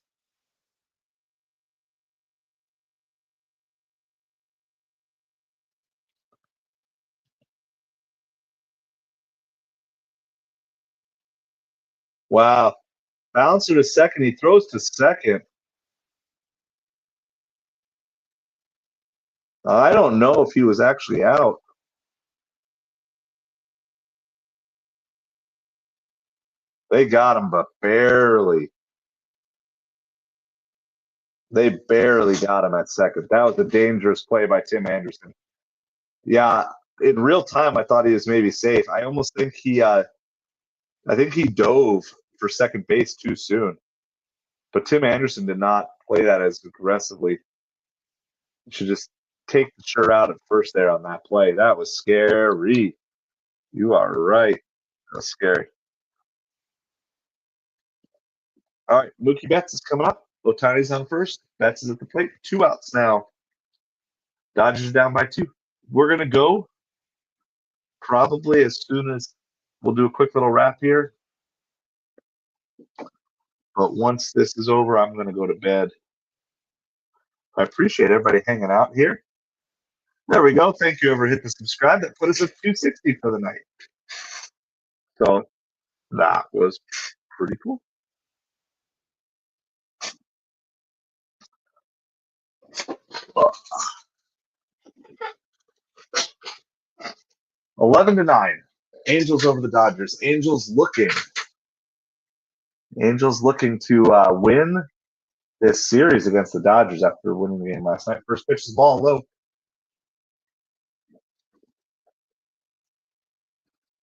Wow. Bouncer to second. He throws to second. I don't know if he was actually out. They got him, but barely. They barely got him at second. That was a dangerous play by Tim Anderson. Yeah, in real time, I thought he was maybe safe. I almost think he dove for second base too soon. But Tim Anderson did not play that as aggressively. You should just take the shirt out at first there on that play. That was scary. You are right. That was scary. All right, Mookie Betts is coming up. Ohtani's on first. Betts is at the plate. 2 outs now. Dodgers down by 2. We're going to go probably as soon as we'll do a quick little wrap here. But once this is over, I'm going to go to bed. I appreciate everybody hanging out here. There we go. Thank you, whoever hit the subscribe. That put us at 260 for the night. So that was pretty cool. Oh. 11-9. Angels over the Dodgers. Angels looking Angels looking to win this series against the Dodgers after winning the game last night. First pitch is ball low.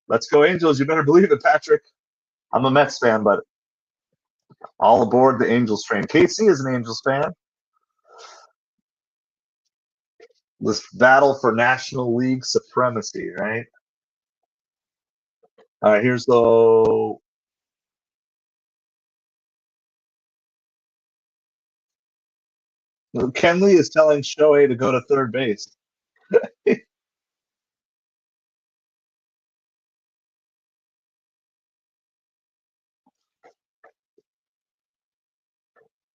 Let's go, Angels. You better believe it, Patrick. I'm a Mets fan, but all aboard the Angels train. Casey is an Angels fan. This battle for National League supremacy, right? All right, here's the Kenley is telling Shohei to go to third base.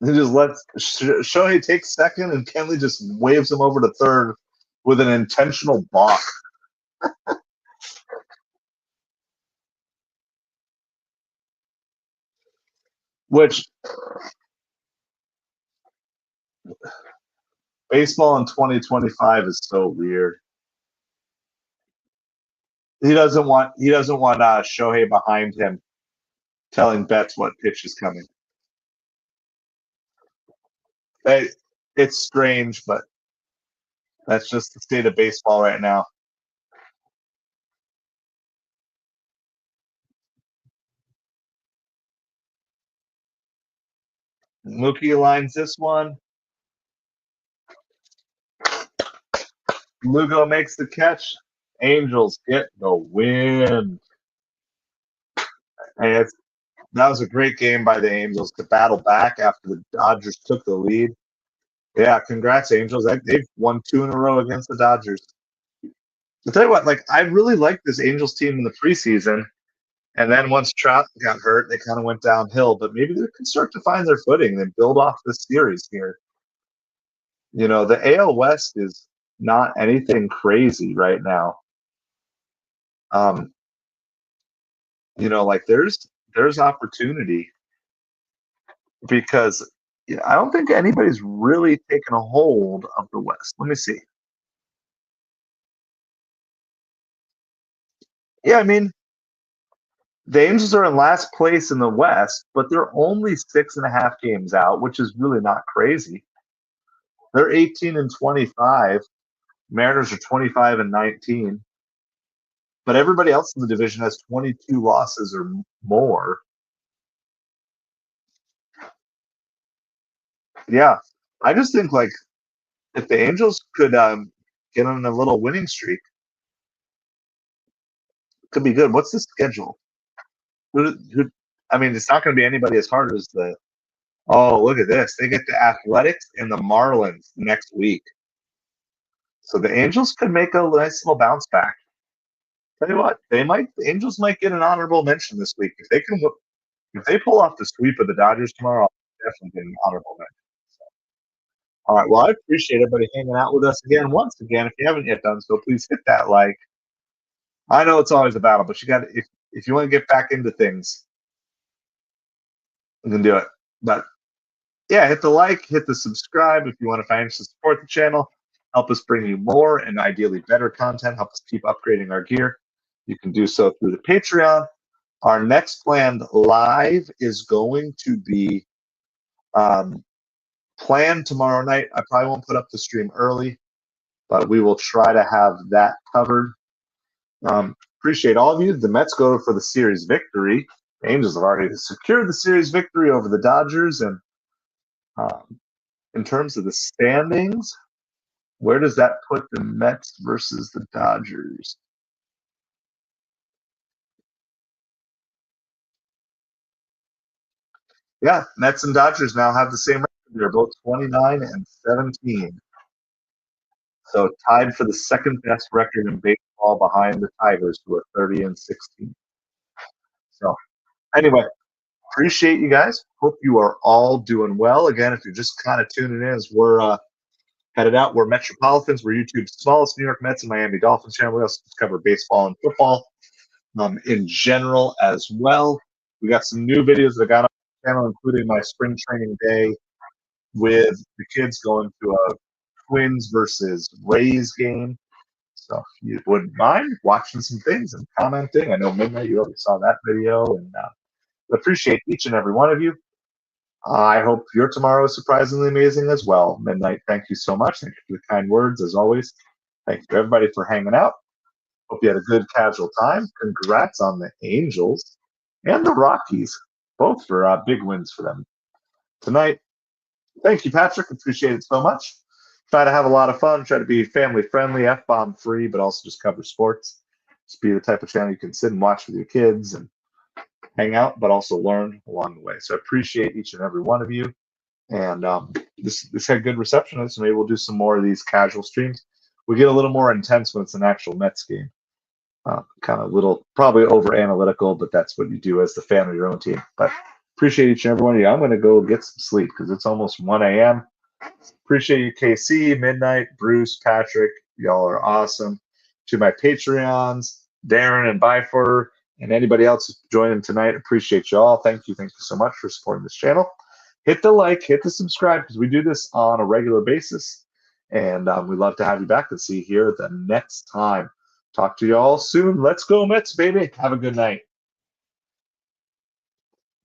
He just lets Shohei take second, and Kenley just waves him over to third with an intentional balk. Which baseball in 2025 is so weird. He doesn't want Shohei behind him telling Betts what pitch is coming. It's strange, but that's just the state of baseball right now. Mookie lines this one. Lugo makes the catch. Angels get the win. And that was a great game by the Angels to battle back after the Dodgers took the lead. Yeah, congrats, Angels. They've won 2 in a row against the Dodgers. I'll tell you what, I really liked this Angels team in the preseason. And then once Trout got hurt, they kind of went downhill. But maybe they can start to find their footing and build off this series here. You know, the AL West is not anything crazy right now. You know, there's opportunity because I don't think anybody's really taken a hold of the West. Let me see. Yeah, I mean, the Angels are in last place in the West, but they're only 6.5 games out, which is really not crazy. They're 18-25. Mariners are 25-19. But everybody else in the division has 22 losses or more. Yeah, I just think if the Angels could get on a little winning streak, it could be good. What's the schedule? I mean, it's not going to be anybody as hard as the. Oh, look at this! They get the Athletics and the Marlins next week, so the Angels could make a nice little bounce back. Tell you what, the Angels might get an honorable mention this week if they pull off the sweep of the Dodgers tomorrow. I'll definitely get an honorable mention. All right. Well, I appreciate everybody hanging out with us again. Once again, if you haven't yet done so, please hit that like. I know it's always a battle, but you got if you want to get back into things, you can do it. But yeah, hit the like, hit the subscribe if you want to financially support the channel. Help us bring you more and ideally better content. Help us keep upgrading our gear. You can do so through the Patreon. Our next planned live is going to be planned tomorrow night. I probably won't put up the stream early, but we will try to have that covered. Appreciate all of you. The Mets go for the series victory. The Angels have already secured the series victory over the Dodgers. And in terms of the standings, where does that put the Mets versus the Dodgers? Yeah, Mets and Dodgers now have the same record. They're both 29-17. So tied for the second best record in baseball behind the Tigers, who are 30-16. So anyway, appreciate you guys. Hope you are all doing well. Again, if you're just kind of tuning in as we're headed out, we're MetropoliFins. We're YouTube's smallest New York Mets and Miami Dolphins channel. We also cover baseball and football in general as well. We got some new videos that I got on the channel, including my spring training day with the kids going to a Twins versus Rays game. So if you wouldn't mind watching some things and commenting. I know Midnight, you already saw that video. And Appreciate each and every one of you. I hope your tomorrow is surprisingly amazing as well. Midnight, thank you so much. Thank you for the kind words, as always. Thank you, everybody, for hanging out. Hope you had a good casual time. Congrats on the Angels and the Rockies, both for big wins for them tonight. Thank you, Patrick. Appreciate it so much. Try to have a lot of fun. Try to be family friendly, F-bomb free, but also just cover sports. Just be the type of channel you can sit and watch with your kids and hang out, but also learn along the way. So I appreciate each and every one of you. And this had good reception, so maybe we'll do some more of these casual streams. We get a little more intense when it's an actual Mets game. Kind of little, probably over analytical, but that's what you do as the fan of your own team. But appreciate each and every one of you. I'm going to go get some sleep because it's almost 1 a.m. Appreciate you, KC, Midnight, Bruce, Patrick. Y'all are awesome. To my Patreons, Darren and Byfer, and anybody else who's joining tonight, appreciate you all. Thank you so much for supporting this channel. Hit the like, hit the subscribe, because we do this on a regular basis. And we'd love to have you back and see you here the next time. Talk to you all soon. Let's go Mets, baby. Have a good night.